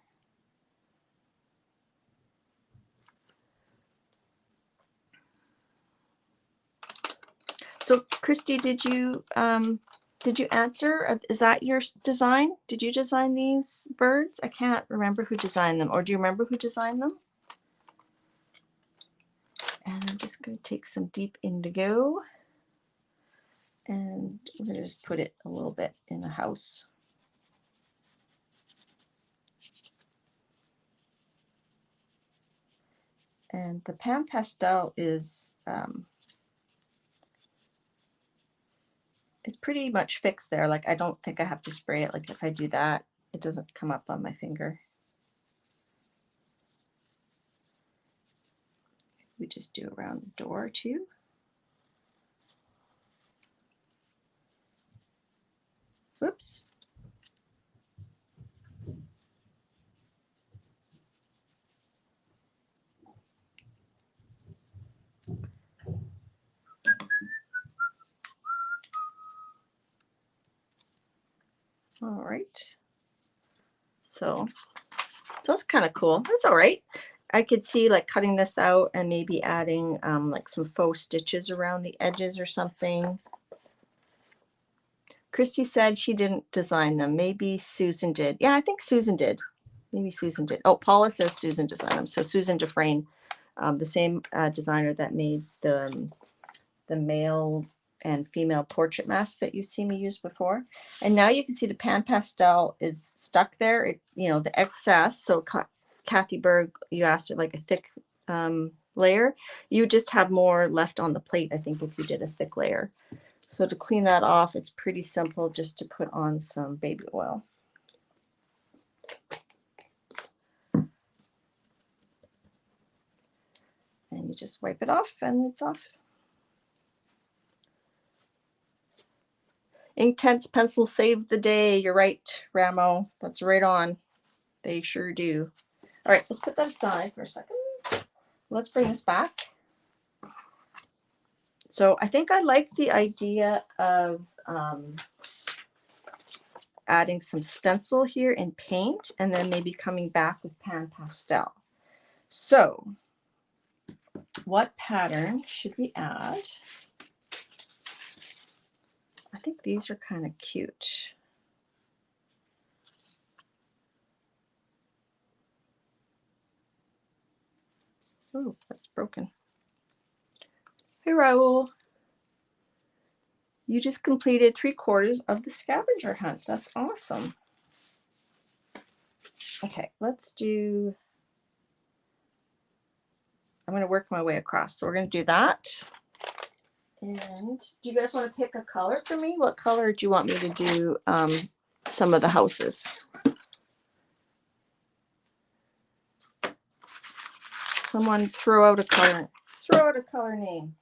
S1: So, Christy, did you answer? Is that your design? Did you design these birds? I can't remember who designed them. Or do you remember who designed them? And I'm just going to take some deep indigo. And we're going to just put it a little bit in the house. And the Pan Pastel is, it's pretty much fixed there. Like I don't think I have to spray it. Like if I do that, it doesn't come up on my finger. We just do around the door too. Whoops. All right. So that's kind of cool. That's all right. I could see like cutting this out and maybe adding like some faux stitches around the edges or something. Christy said she didn't design them. Maybe Susan did. Yeah, I think Susan did. Maybe Susan did. Oh, Paula says Susan designed them. So Susan Dufresne, the same designer that made the the male and female portrait masks that you've seen me use before. And now you can see the Pan Pastel is stuck there. It, you know, the excess. So Kathy Berg, you asked it like a thick layer. You just have more left on the plate, I think, if you did a thick layer. So to clean that off, it's pretty simple just to put on some baby oil. And you just wipe it off and it's off. Inktense pencils save the day. You're right, Ramo. That's right on. They sure do. All right, let's put that aside for a second. Let's bring this back. So I think I like the idea of adding some stencil here in paint and then maybe coming back with Pan Pastel. So what pattern should we add? I think these are kind of cute. Oh, that's broken. Hey, Raul. You just completed 3/4 of the scavenger hunt. That's awesome. Okay, let's do, I'm going to work my way across. So we're going to do that. And do you guys want to pick a color for me? What color do you want me to do some of the houses? Someone throw out a color. Throw out a color name.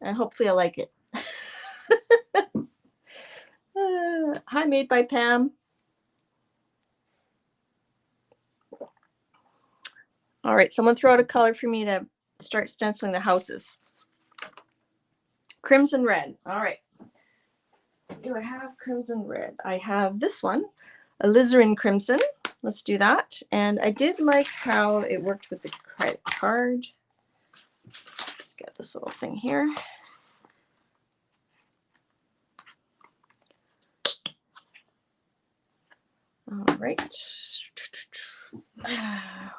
S1: And hopefully I like it. Hi, Made by Pam. All right, someone throw out a color for me to start stenciling the houses. Crimson red. All right. Do I have crimson red? I have this one, alizarin crimson. Let's do that. And I did like how it worked with the credit card. Let's get this little thing here. All right.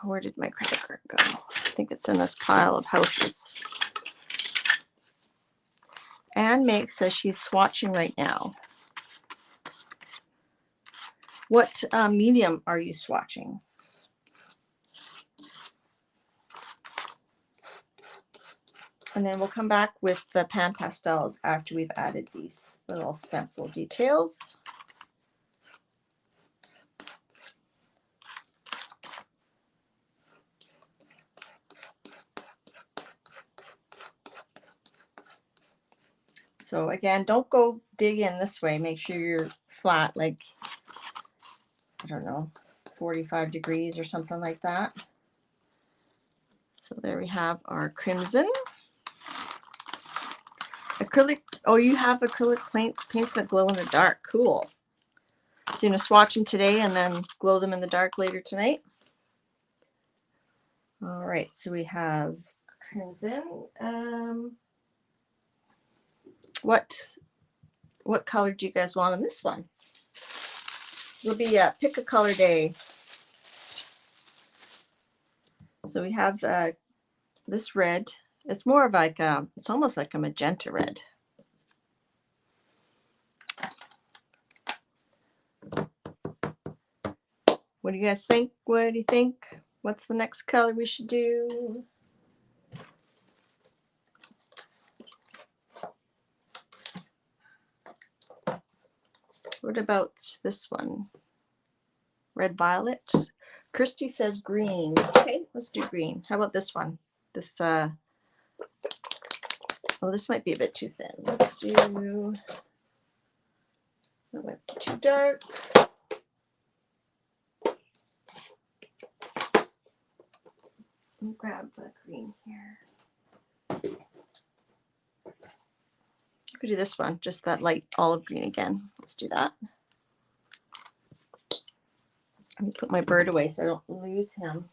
S1: Where did my credit card go? I think it's in this pile of houses. Anne Make says she's swatching right now. What medium are you swatching? And then we'll come back with the Pan Pastels after we've added these little stencil details. So again, don't go dig in this way. Make sure you're flat, like, I don't know, 45 degrees or something like that. So there we have our crimson. Acrylic, oh, you have acrylic paints that glow in the dark. Cool. So you're going to swatch them today and then glow them in the dark later tonight. All right, so we have crimson. What color do you guys want on this one? It'll be a pick a color day. So we have this red. It's more of like it's almost like a magenta red. What do you guys think? What do you think? What's the next color we should do? What about this one? Red violet. Kirsty says green. Okay, let's do green. How about this one? This oh, this might be a bit too thin. Let's do, that might be too dark. Let me grab the green here. You could do this one, just that light olive green again. Let's do that. Let me put my bird away so I don't lose him.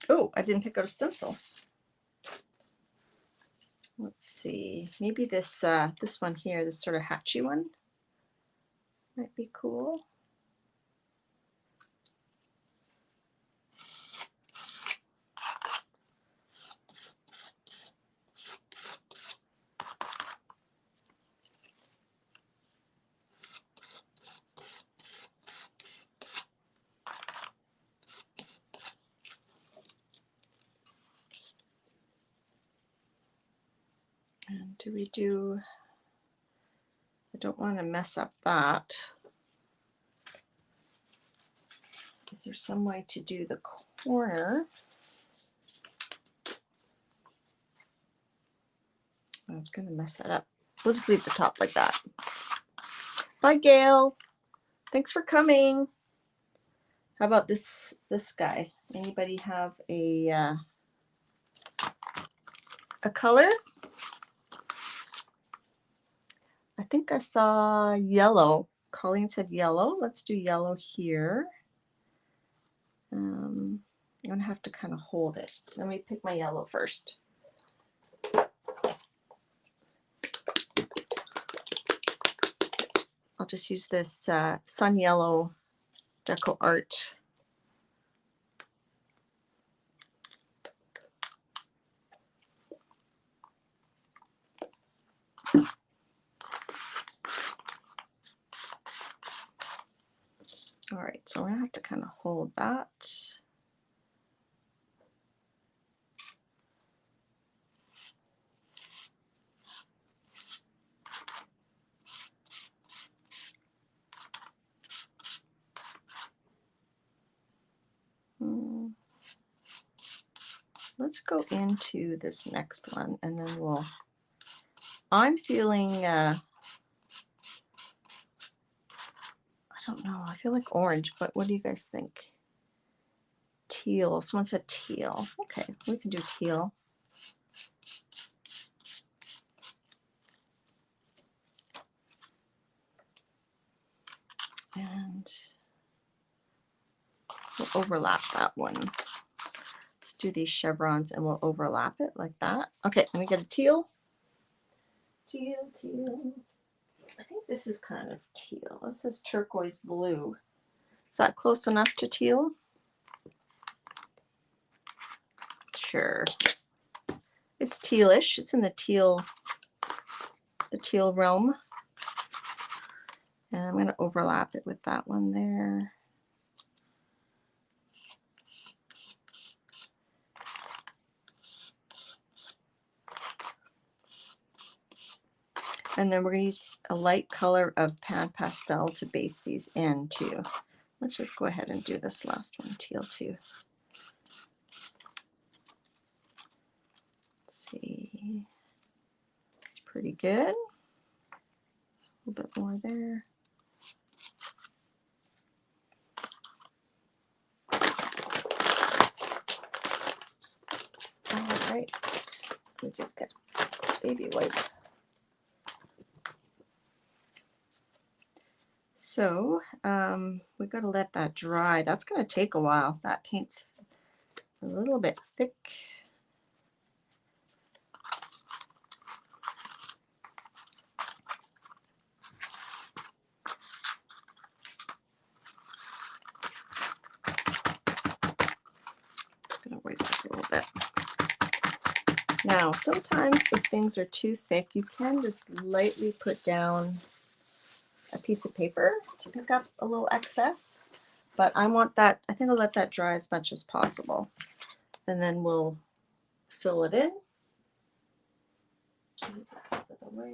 S1: Oh, I didn't pick out a stencil. Let's see. Maybe this this one here, this sort of hatchy one, might be cool. And do we do, I don't want to mess up that. Is there some way to do the corner? I'm going to mess that up. We'll just leave the top like that. Bye, Gail. Thanks for coming. How about this guy? Anybody have a color? I think I saw yellow. Colleen said yellow. Let's do yellow here. I'm going to have to kind of hold it. Let me pick my yellow first. I'll just use this Sun Yellow Deco Art. All right, so I'm going to have to kind of hold that. Let's go into this next one and then we'll, I'm feeling, I don't know, I feel like orange, but what do you guys think? Teal, someone said teal. Okay, we can do teal. And we'll overlap that one. Let's do these chevrons and we'll overlap it like that. Okay, let me get a teal. Teal, teal. I think this is kind of teal. This is turquoise blue. Is that close enough to teal? Sure. It's tealish. It's in the teal realm. And I'm going to overlap it with that one there. And then we're going to use a light color of Pan Pastel to base these in too. Let's just go ahead and do this last one, teal too. Let's see. It's pretty good. A little bit more there. All right. Let me just get baby wipe. So we got to let that dry. That's going to take a while. That paint's a little bit thick. I'm going to wipe this a little bit. Now, sometimes if things are too thick, you can just lightly put down a piece of paper to pick up a little excess, but I want that, I think I'll let that dry as much as possible, and then we'll fill it in. Move that out of the way.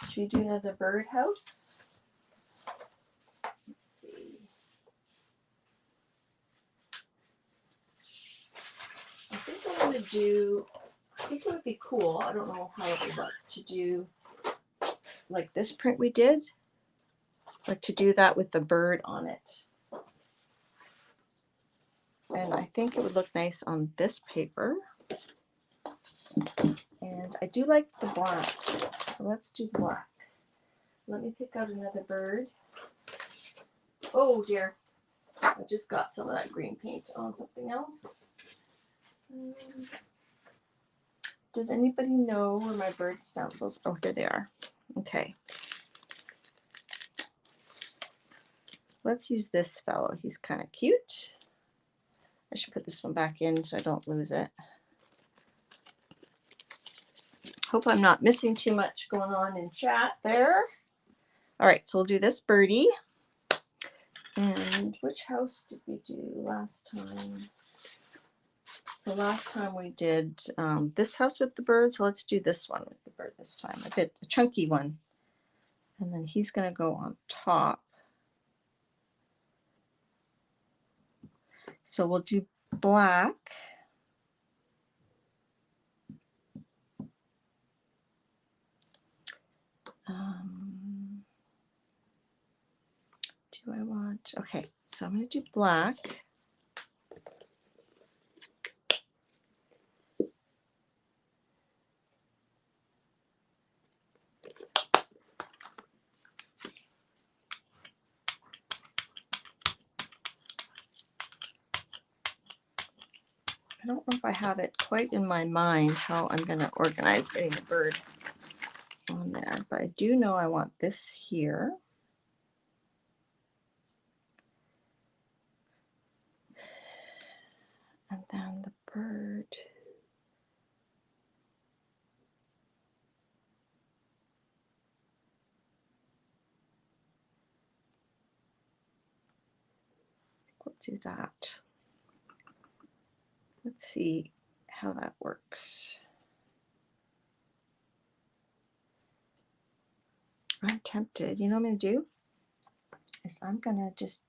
S1: Should we do another birdhouse? Let's see. I think I want to do, I think it would be cool, I don't know how it would look, to do like this print we did, like to do that with the bird on it. And I think it would look nice on this paper. And I do like the black, so let's do black. Let me pick out another bird. Oh dear, I just got some of that green paint on something else. Does anybody know where my bird stencils? Oh, here they are. Okay. Let's use this fellow. He's kind of cute. I should put this one back in so I don't lose it. Hope I'm not missing too much going on in chat there. All right, so we'll do this birdie. And which house did we do last time? So last time we did this house with the bird, so let's do this one with the bird this time. A chunky one. And then he's going to go on top. So we'll do black. Do I want, okay, so I'm going to do black. I don't know if I have it quite in my mind how I'm going to organize getting the bird on there, but I do know I want this here. And then the bird. We'll do that. Let's see how that works. I'm tempted. You know what I'm going to do? Is I'm going to just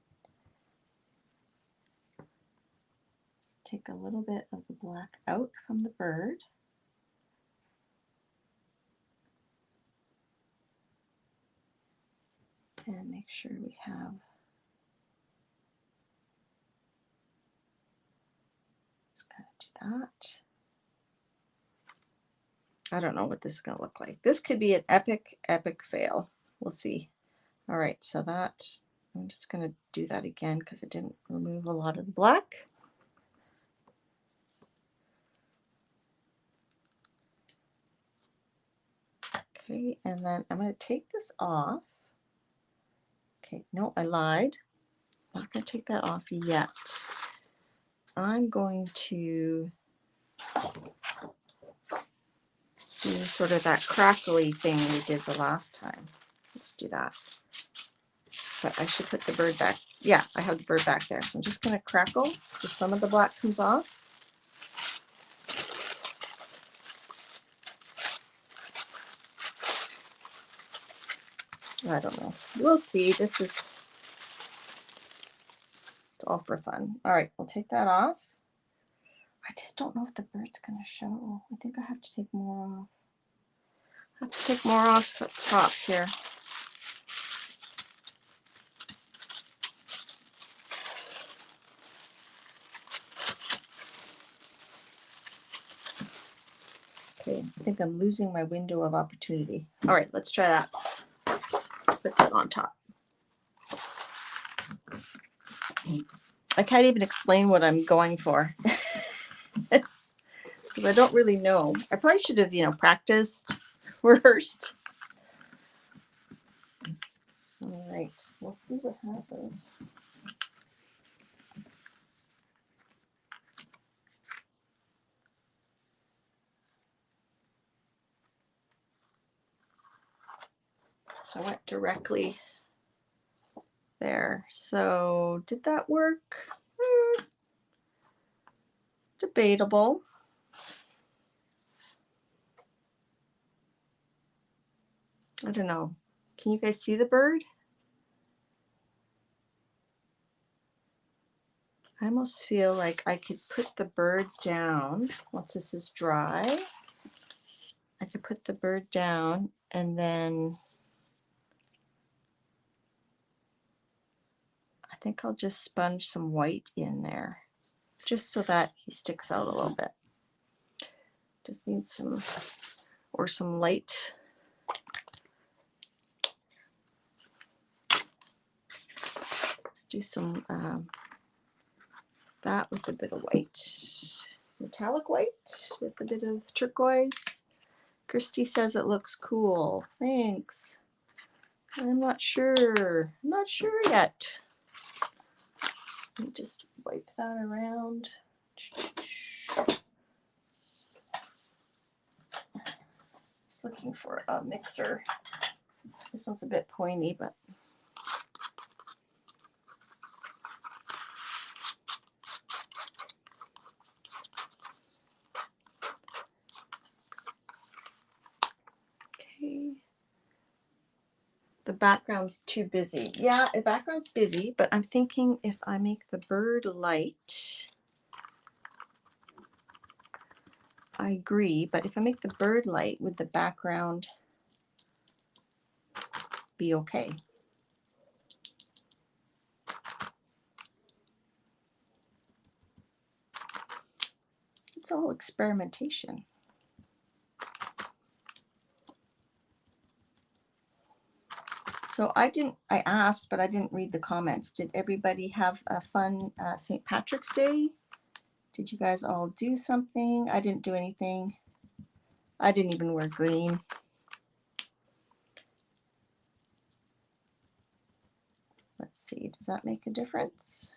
S1: take a little bit of the black out from the bird. And make sure we have, just going to do that. I don't know what this is going to look like. This could be an epic, epic fail. We'll see. All right, so that, I'm just going to do that again because it didn't remove a lot of the black. Okay, and then I'm going to take this off. Okay, no, I lied. Not going to take that off yet. I'm going to do sort of that crackly thing we did the last time. Let's do that. But I should put the bird back. Yeah, I have the bird back there. So I'm just going to crackle so some of the black comes off. I don't know. We'll see. This is all for fun. All right, we'll take that off. I just don't know if the bird's going to show. I think I have to take more off. I have to take more off at the top here. Okay, I think I'm losing my window of opportunity. All right, let's try that. Put that on top. I can't even explain what I'm going for because I don't really know. I probably should have, practiced, rehearsed. All right, we'll see what happens. So I went directly there. So did that work? Debatable. I don't know. Can you guys see the bird? I almost feel like I could put the bird down once this is dry. I could put the bird down and then I think I'll just sponge some white in there just so that he sticks out a little bit. Just need some, or some light. Let's do some that with a bit of white. Metallic white with a bit of turquoise. Christy says it looks cool. Thanks. I'm not sure. I'm not sure yet. Let me just wipe that around. Just looking for a mixer. This one's a bit pointy, but The background's too busy. Yeah, the background's busy, but I'm thinking if I make the bird light, I agree, but if I make the bird light, would the background be okay? It's all experimentation. So I asked, but I didn't read the comments. Did everybody have a fun St. Patrick's Day? Did you guys all do something? I didn't do anything. I didn't even wear green. Let's see, does that make a difference?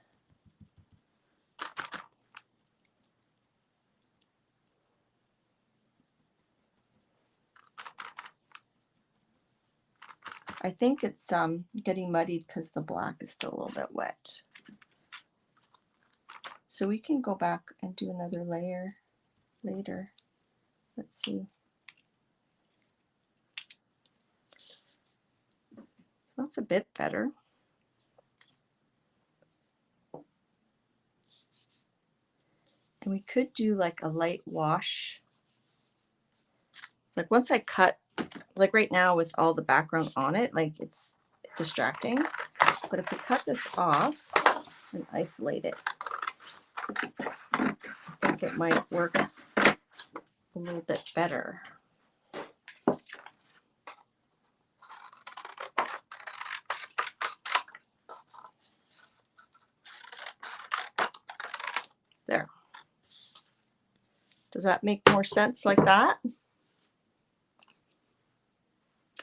S1: I think it's getting muddied because the black is still a little bit wet. So we can go back and do another layer later. Let's see. So that's a bit better. And we could do like a light wash. It's like once I cut, like right now with all the background on it, like it's distracting. But if we cut this off and isolate it, I think it might work a little bit better. There. Does that make more sense like that?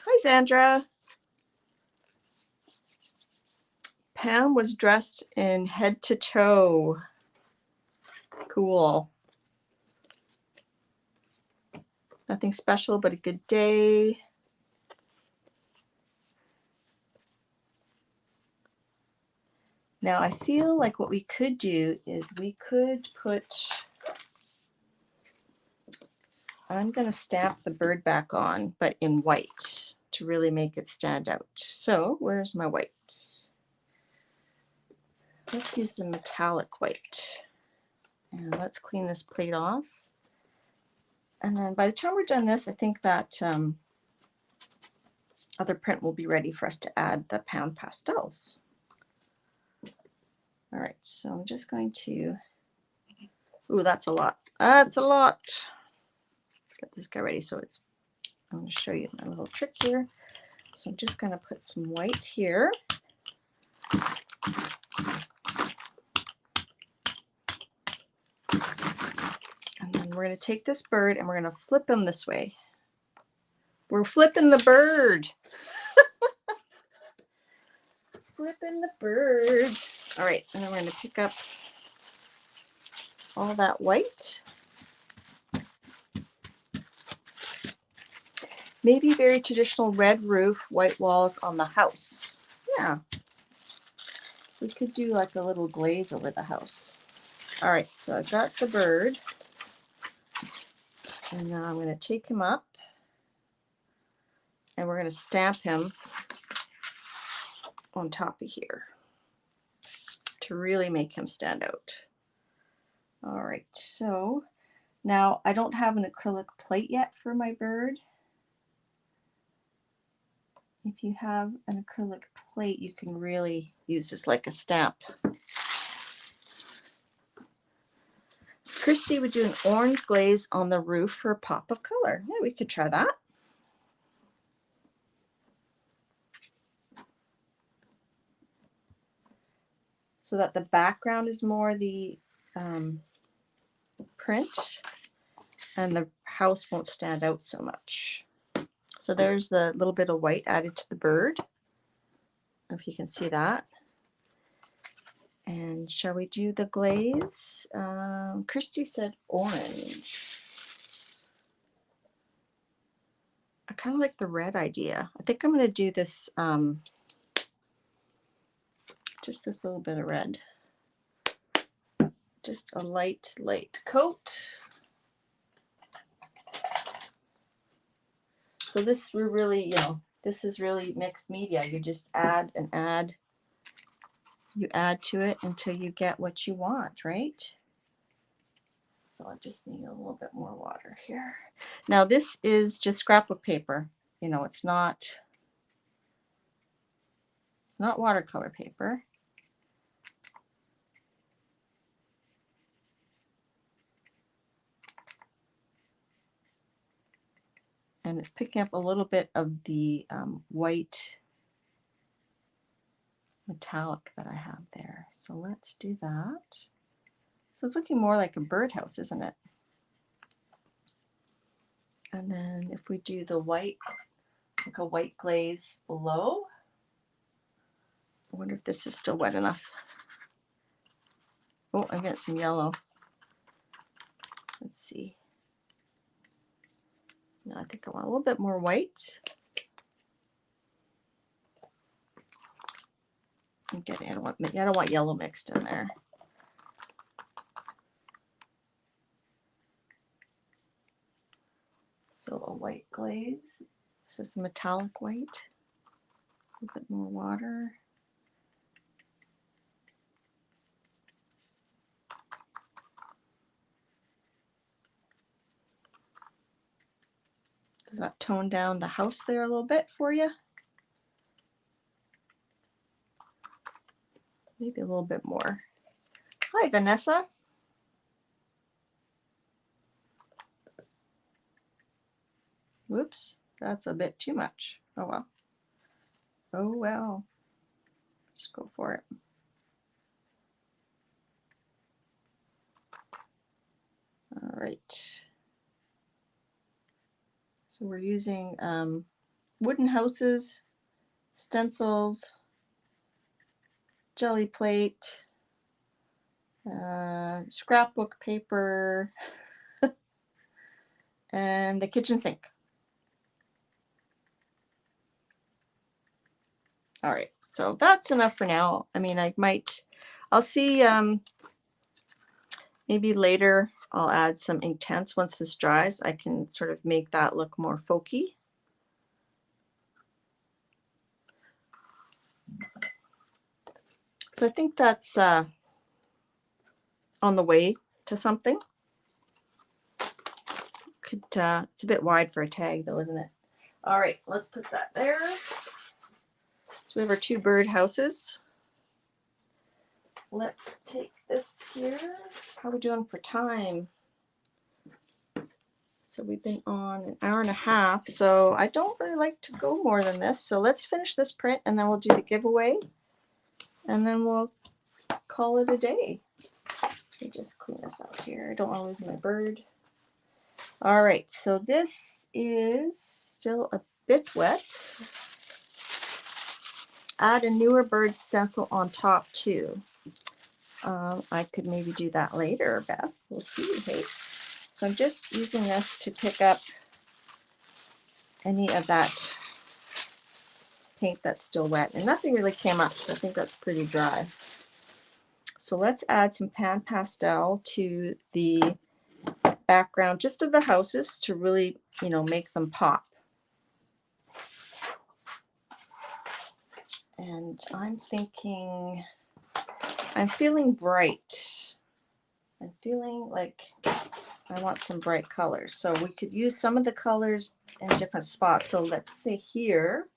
S1: Hi, Sandra. Pam was dressed in head to toe. Cool. Nothing special, but a good day. Now I feel like what we could do is we could put, I'm going to stamp the bird back on, but in white to really make it stand out. So where's my white? Let's use the metallic white. And let's clean this plate off. And then by the time we're done this, I think that other print will be ready for us to add the Pan Pastels. All right, so I'm just going to, ooh, that's a lot. That's a lot. Let's get this guy ready. So it's, I'm going to show you my little trick here. So I'm just going to put some white here. And then we're going to take this bird and we're going to flip him this way. We're flipping the bird. Flipping the bird. All right, and then we're going to pick up all that white. Maybe very traditional red roof, white walls on the house. Yeah. We could do like a little glaze over the house. All right, so I've got the bird. And now I'm going to take him up. And we're going to stamp him on top of here to really make him stand out. All right, so now I don't have an acrylic plate yet for my bird. If you have an acrylic plate, you can really use this like a stamp. Christy would do an orange glaze on the roof for a pop of color. Yeah, we could try that. So that the background is more the print and the house won't stand out so much. So there's the little bit of white added to the bird. If you can see that. And shall we do the glaze? Christy said orange. I kind of like the red idea. I think I'm going to do this, just this little bit of red. Just a light coat. So this, we're really, you know, this is really mixed media. You just add and add. You add to it until you get what you want, right? So I just need a little bit more water here. Now this is just scrapbook paper. You know, it's not watercolor paper. And it's picking up a little bit of the white metallic that I have there. So let's do that. So it's looking more like a birdhouse, isn't it? And then if we do the white, like a white glaze below, I wonder if this is still wet enough. Oh, I'm getting some yellow. Let's see. No, I think I want a little bit more white. I'm getting, I don't want yellow mixed in there. So a white glaze. This is metallic white. A little bit more water. Does that tone down the house there a little bit for you? Maybe a little bit more. Hi, Vanessa. Whoops, that's a bit too much. Oh well. Oh well. Just go for it. All right. So we're using wooden houses, stencils, jelly plate, scrapbook paper, and the kitchen sink. All right, so that's enough for now. I mean, I'll see, maybe later I'll add some Inktense once this dries. I can sort of make that look more folky. So I think that's on the way to something. It's a bit wide for a tag though, isn't it? All right, let's put that there. So we have our two bird houses. Let's take this here. How are we doing for time? So we've been on an hour and a half, so I don't really like to go more than this. So let's finish this print and then we'll do the giveaway and then we'll call it a day. Let me just clean this out here. I don't want to lose my bird. All right, so this is still a bit wet. Add a newer bird stencil on top too. I could maybe do that later, Beth. We'll see. Hey. So I'm just using this to pick up any of that paint that's still wet. And nothing really came up, so I think that's pretty dry. So let's add some Pan Pastel to the background just of the houses to really, you know, make them pop. And I'm thinking, I'm feeling bright. I'm feeling like I want some bright colors. So we could use some of the colors in different spots. So let's say here,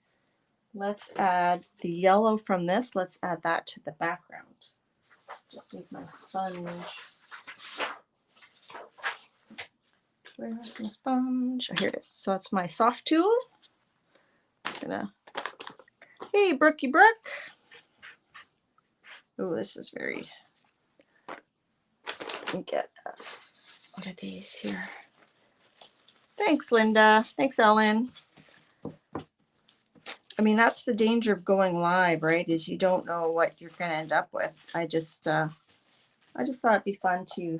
S1: let's add the yellow from this. Let's add that to the background. Just need my sponge. Where's my sponge? Oh, here it is. So it's my soft tool. I'm gonna, hey, Brookie Brooke. Oh, this is very, let me get, what are these here? Thanks, Linda. Thanks, Ellen. I mean, that's the danger of going live, right? Is you don't know what you're going to end up with. I just thought it'd be fun to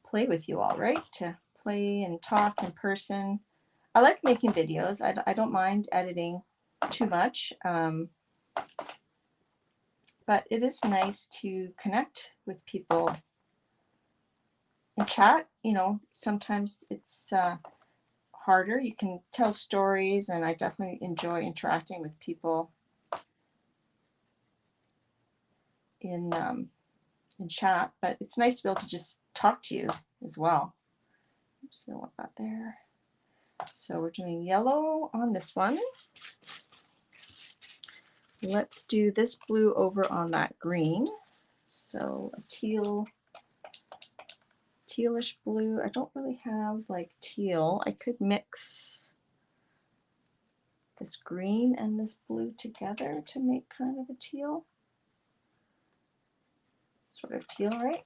S1: play with you all, right? To play and talk in person. I like making videos. I don't mind editing too much. But it is nice to connect with people and chat. You know, sometimes it's harder. You can tell stories, and I definitely enjoy interacting with people in chat, but it's nice to be able to just talk to you as well. Oops, I don't want that there. So we're doing yellow on this one. Let's do this blue over on that green. So a tealish blue. I don't really have like teal. I could mix this green and this blue together to make kind of a teal. Sort of teal, right?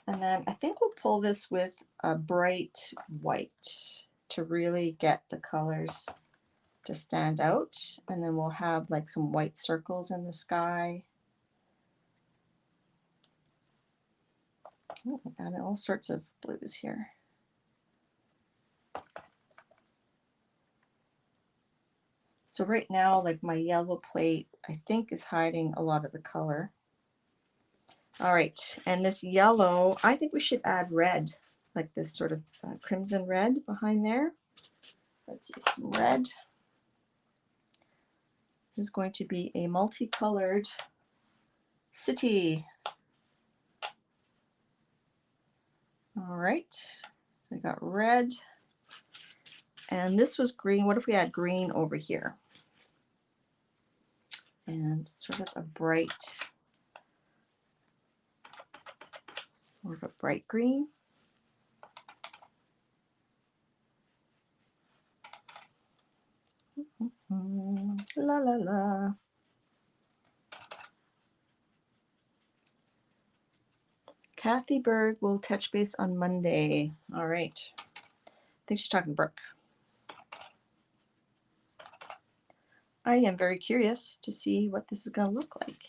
S1: And then I think we'll pull this with a bright white to really get the colors to stand out. And then we'll have like some white circles in the sky. Oh, and all sorts of blues here. So right now, like my yellow plate, I think is hiding a lot of the color. All right, and this yellow, I think we should add red, like this sort of crimson red behind there. Let's use some red. This is going to be a multicolored city. All right, so I got red, and this was green. What if we had green over here? And sort of a bright, more of a bright green. La la la. Kathy Berg will touch base on Monday. All right. I think she's talking to Brooke. I am very curious to see what this is going to look like.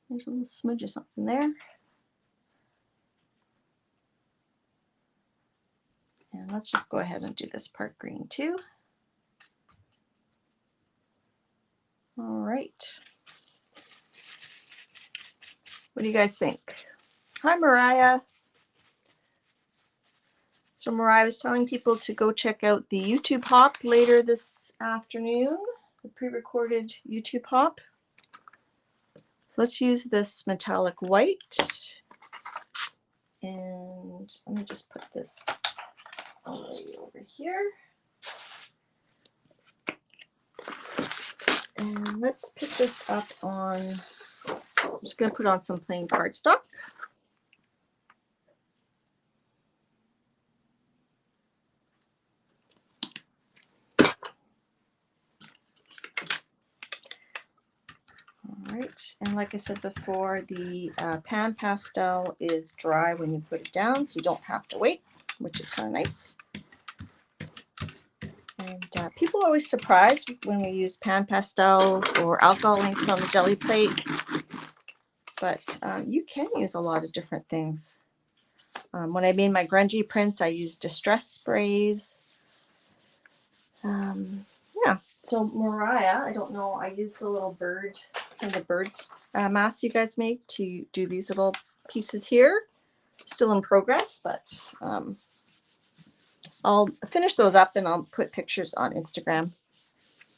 S1: There's a little smudge or something there. And let's just go ahead and do this part green too. All right. What do you guys think? Hi, Mariah. So Mariah was telling people to go check out the YouTube hop later this afternoon, the pre-recorded YouTube hop. So let's use this metallic white. And let me just put this over here. And let's pick this up on, I'm just going to put on some plain cardstock. All right, and like I said before, the Pan Pastel is dry when you put it down, so you don't have to wait, which is kind of nice. And people are always surprised when we use Pan Pastels or alcohol inks on the jelly plate, but you can use a lot of different things. When I made my grungy prints, I used distress sprays. Yeah, so Mariah, I don't know, I used the little bird, some of the birds masks you guys make to do these little pieces here. Still in progress, but I'll finish those up and I'll put pictures on Instagram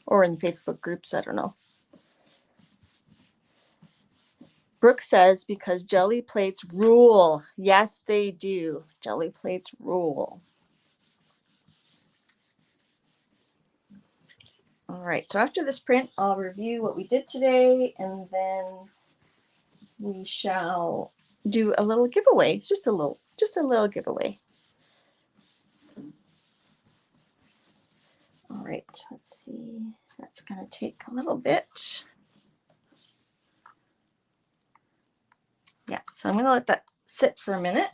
S1: or in Facebook groups, I don't know. Brooke says, because jelly plates rule. Yes, they do. Jelly plates rule. All right, so after this print, I'll review what we did today, and then we shall do a little giveaway, just a little giveaway. All right, let's see. That's going to take a little bit. Yeah, so I'm going to let that sit for a minute.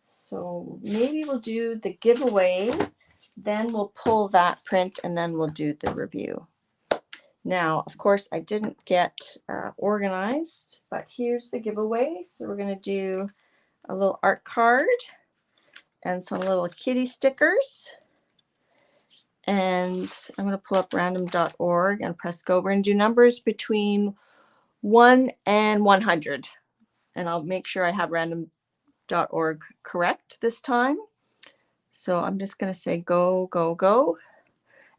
S1: So maybe we'll do the giveaway, then we'll pull that print, and then we'll do the review. Now, of course, I didn't get organized, but here's the giveaway. So we're going to do a little art card and some little kitty stickers. And I'm going to pull up random.org and press go. We're going to do numbers between 1 and 100. and I'll make sure I have random.org correct this time. So I'm just going to say go, go, go.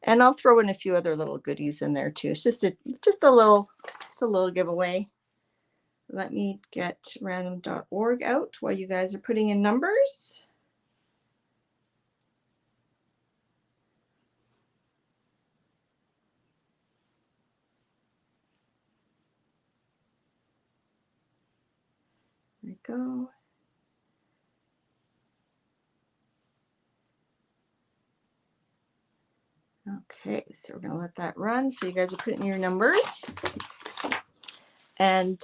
S1: And I'll throw in a few other little goodies in there too. It's just a little giveaway. Let me get random.org out while you guys are putting in numbers. There we go. Okay, so we're gonna let that run. So you guys are putting your numbers. And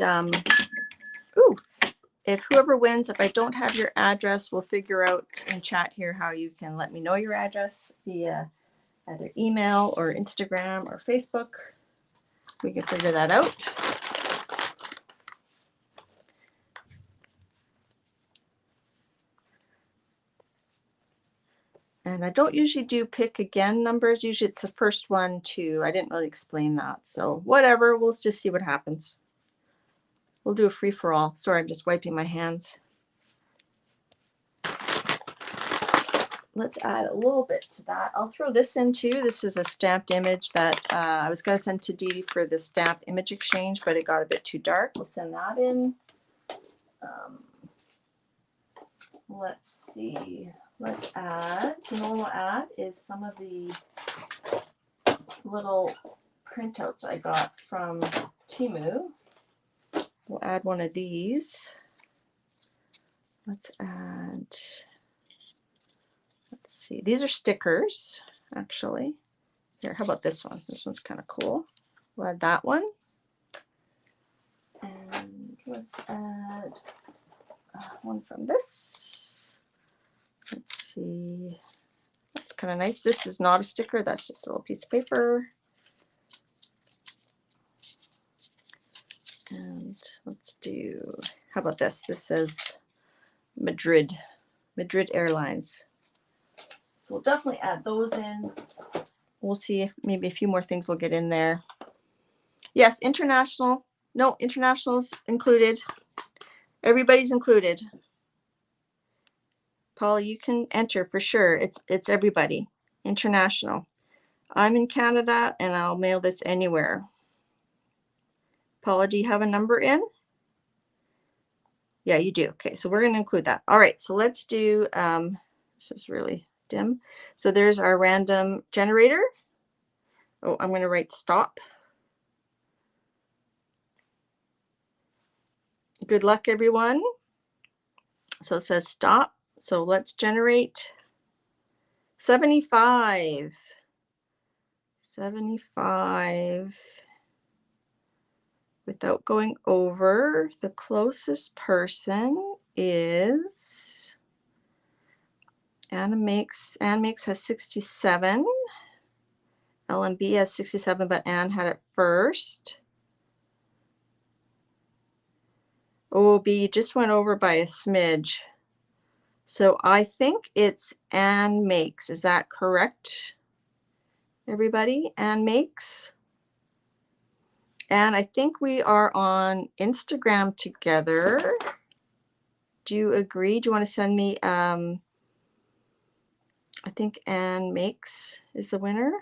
S1: ooh, if whoever wins, if I don't have your address, we'll figure out in chat here how you can let me know your address via either email or Instagram or Facebook. We can figure that out. And I don't usually do pick again numbers. Usually it's the first one too. I didn't really explain that. So whatever, we'll just see what happens. We'll do a free for all. Sorry, I'm just wiping my hands. Let's add a little bit to that. I'll throw this in too. This is a stamped image that I was going to send to Dee Dee for the stamped image exchange, but it got a bit too dark. We'll send that in. Let's see. Let's add, you know what we'll add is some of the little printouts I got from Temu. We'll add one of these. Let's add, let's see, these are stickers, actually. Here, how about this one? This one's kind of cool. We'll add that one. And let's add one from this. Let's see. That's kind of nice. This is not a sticker. That's just a little piece of paper. And let's do, how about this? This says Madrid Airlines. So we'll definitely add those in. We'll see if maybe a few more things will get in there. Yes, international. No, international's included. Everybody's included. Paul, you can enter for sure. It's everybody. International. I'm in Canada and I'll mail this anywhere. Paula, do you have a number in? Yeah, you do. Okay, so we're going to include that. All right, so let's do, this is really dim. So there's our random generator. Oh, I'm going to write stop. Good luck, everyone. So it says stop. So let's generate 75. 75. Without going over, the closest person is Anna Makes. Ann Makes has 67. LMB has 67, but Anne had it first. OB just went over by a smidge. So I think it's Ann Makes. Is that correct, everybody? Ann Makes. And I think we are on Instagram together. Do you agree? Do you want to send me, I think Ann Makes is the winner.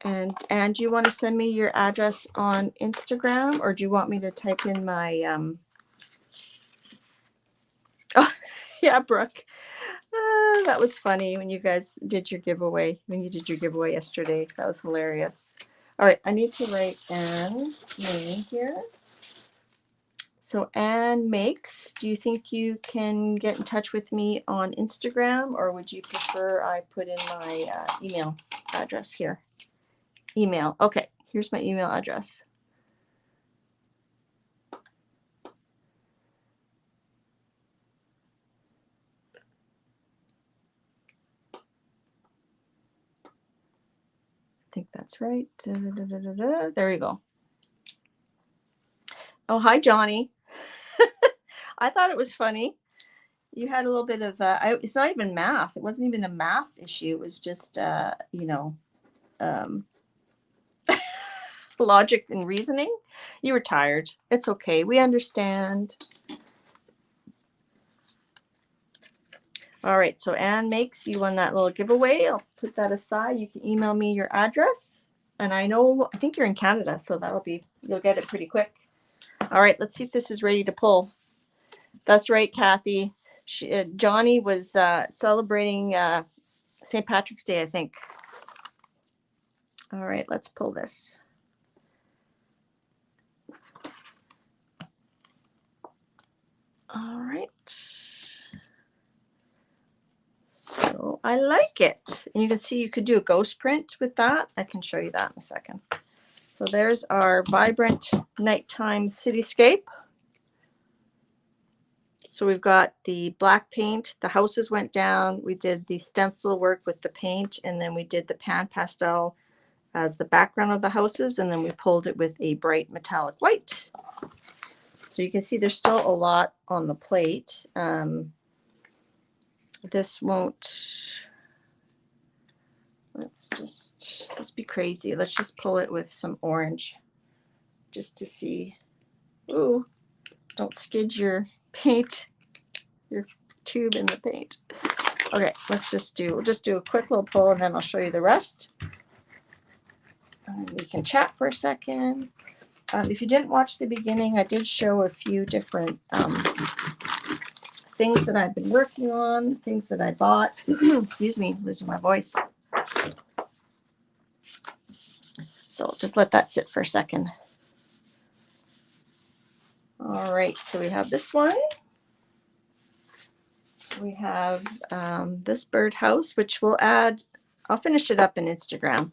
S1: And do you want to send me your address on Instagram, or do you want me to type in my, oh, yeah, Brooke. That was funny when you guys did your giveaway, yesterday. That was hilarious. All right, I need to write Anne's name here. So Ann Makes, do you think you can get in touch with me on Instagram, or would you prefer I put in my email address here? Email. Okay, here's my email address. I think that's right. There we go. Oh, hi, Johnny. I thought it was funny. You had a little bit of, it's not even math. It wasn't even a math issue. It was just, you know, logic and reasoning. You were tired. It's okay. We understand. All right, so Anne makes you won that little giveaway. I'll put that aside. You can email me your address. And I think you're in Canada, so you'll get it pretty quick. All right, let's see if this is ready to pull. That's right, Kathy. Johnny was celebrating St. Patrick's Day, I think. All right, let's pull this. All right. So I like it. And you can see you could do a ghost print with that. I can show you that in a second. So there's our vibrant nighttime cityscape. So we've got the black paint, the houses went down, we did the stencil work with the paint, and then we did the pan pastel as the background of the houses, and then we pulled it with a bright metallic white. So you can see there's still a lot on the plate. This won't, let's be crazy. Let's just pull it with some orange just to see. Ooh, don't skid your paint, your tube in the paint. Okay, we'll just do a quick little pull and then I'll show you the rest. And we can chat for a second. If you didn't watch the beginning, I did show a few different things that I've been working on, things that I bought. Excuse me, losing my voice. So just let that sit for a second. All right, so we have this one. We have this birdhouse, which we'll add. I'll finish it up in Instagram.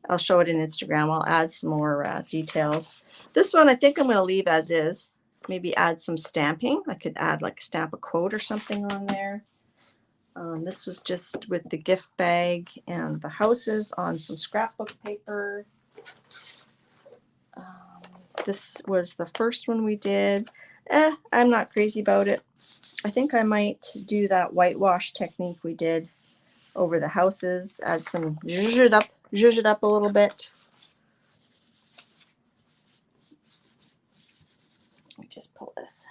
S1: I'll show it in Instagram. I'll add some more details. This one I think I'm going to leave as is. Maybe add some stamping. I could add like stamp a quote or something on there. This was just with the gift bag and the houses on some scrapbook paper. This was the first one we did. I'm not crazy about it. I think I might do that whitewash technique we did over the houses, add some zhuzh it up a little bit. Let me just pull this.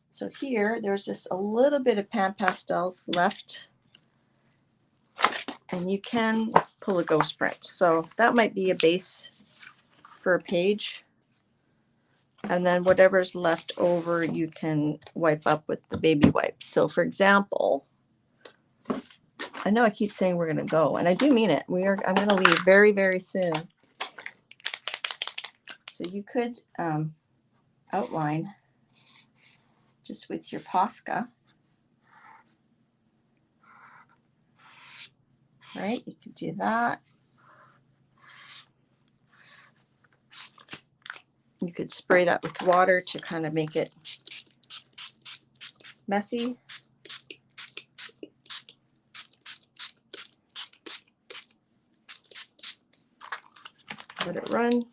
S1: So here, there's just a little bit of Pan Pastels left, and you can pull a ghost print. So that might be a base for a page. And then whatever's left over, you can wipe up with the baby wipes. So for example, I know I keep saying we're going to go, and I do mean it. I'm going to leave very, very soon. So you could outline just with your Posca. Right? You could do that. You could spray that with water to kind of make it messy. Let it run.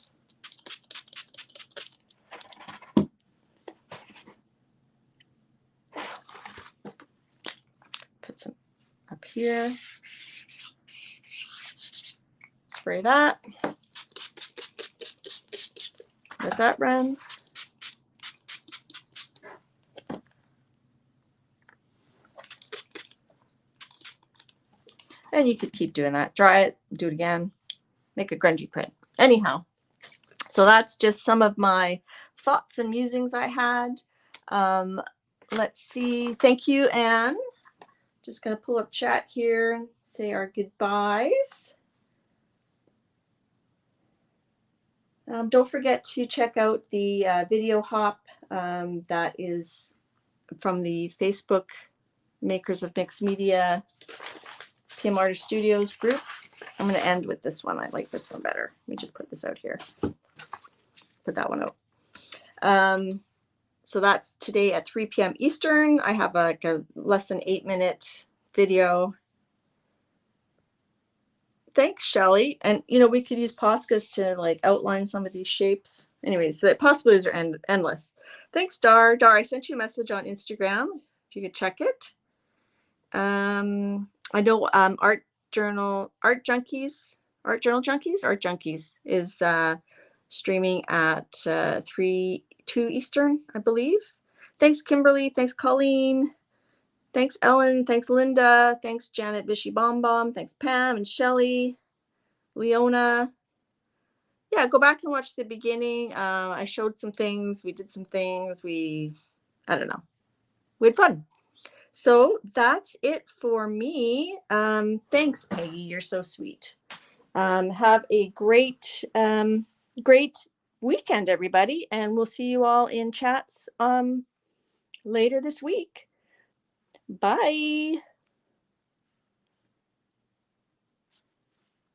S1: Put some up here. Spray that. Let that run. And you could keep doing that. Dry it, do it again, make a grungy print. Anyhow, so that's just some of my thoughts and musings I had. Let's see. Thank you, Anne. Just going to pull up chat here and say our goodbyes. Don't forget to check out the video hop that is from the Facebook Makers of Mixed Media PMartistStudios group. I'm going to end with this one. I like this one better. Let me just put this out here. Put that one out. So that's today at 3 p.m. Eastern. I have a less than 8-minute video. Thanks, Shelly. And we could use Poscas to like outline some of these shapes. Anyways, the possibilities are endless. Thanks, Dar. Dar, I sent you a message on Instagram. If you could check it. I know Art Junkies Art Journal Junkies, Art Junkies is streaming at 2 Eastern, I believe. Thanks, Kimberly. Thanks, Colleen. Thanks, Ellen. Thanks, Linda. Thanks, Janet Vishy Bomb Bomb. Thanks, Pam and Shelly. Leona. Yeah, go back and watch the beginning. I showed some things. We did some things. I don't know. We had fun. So that's it for me. Thanks, Peggy. You're so sweet. Have a great, great weekend, everybody. And we'll see you all in chats later this week. Bye.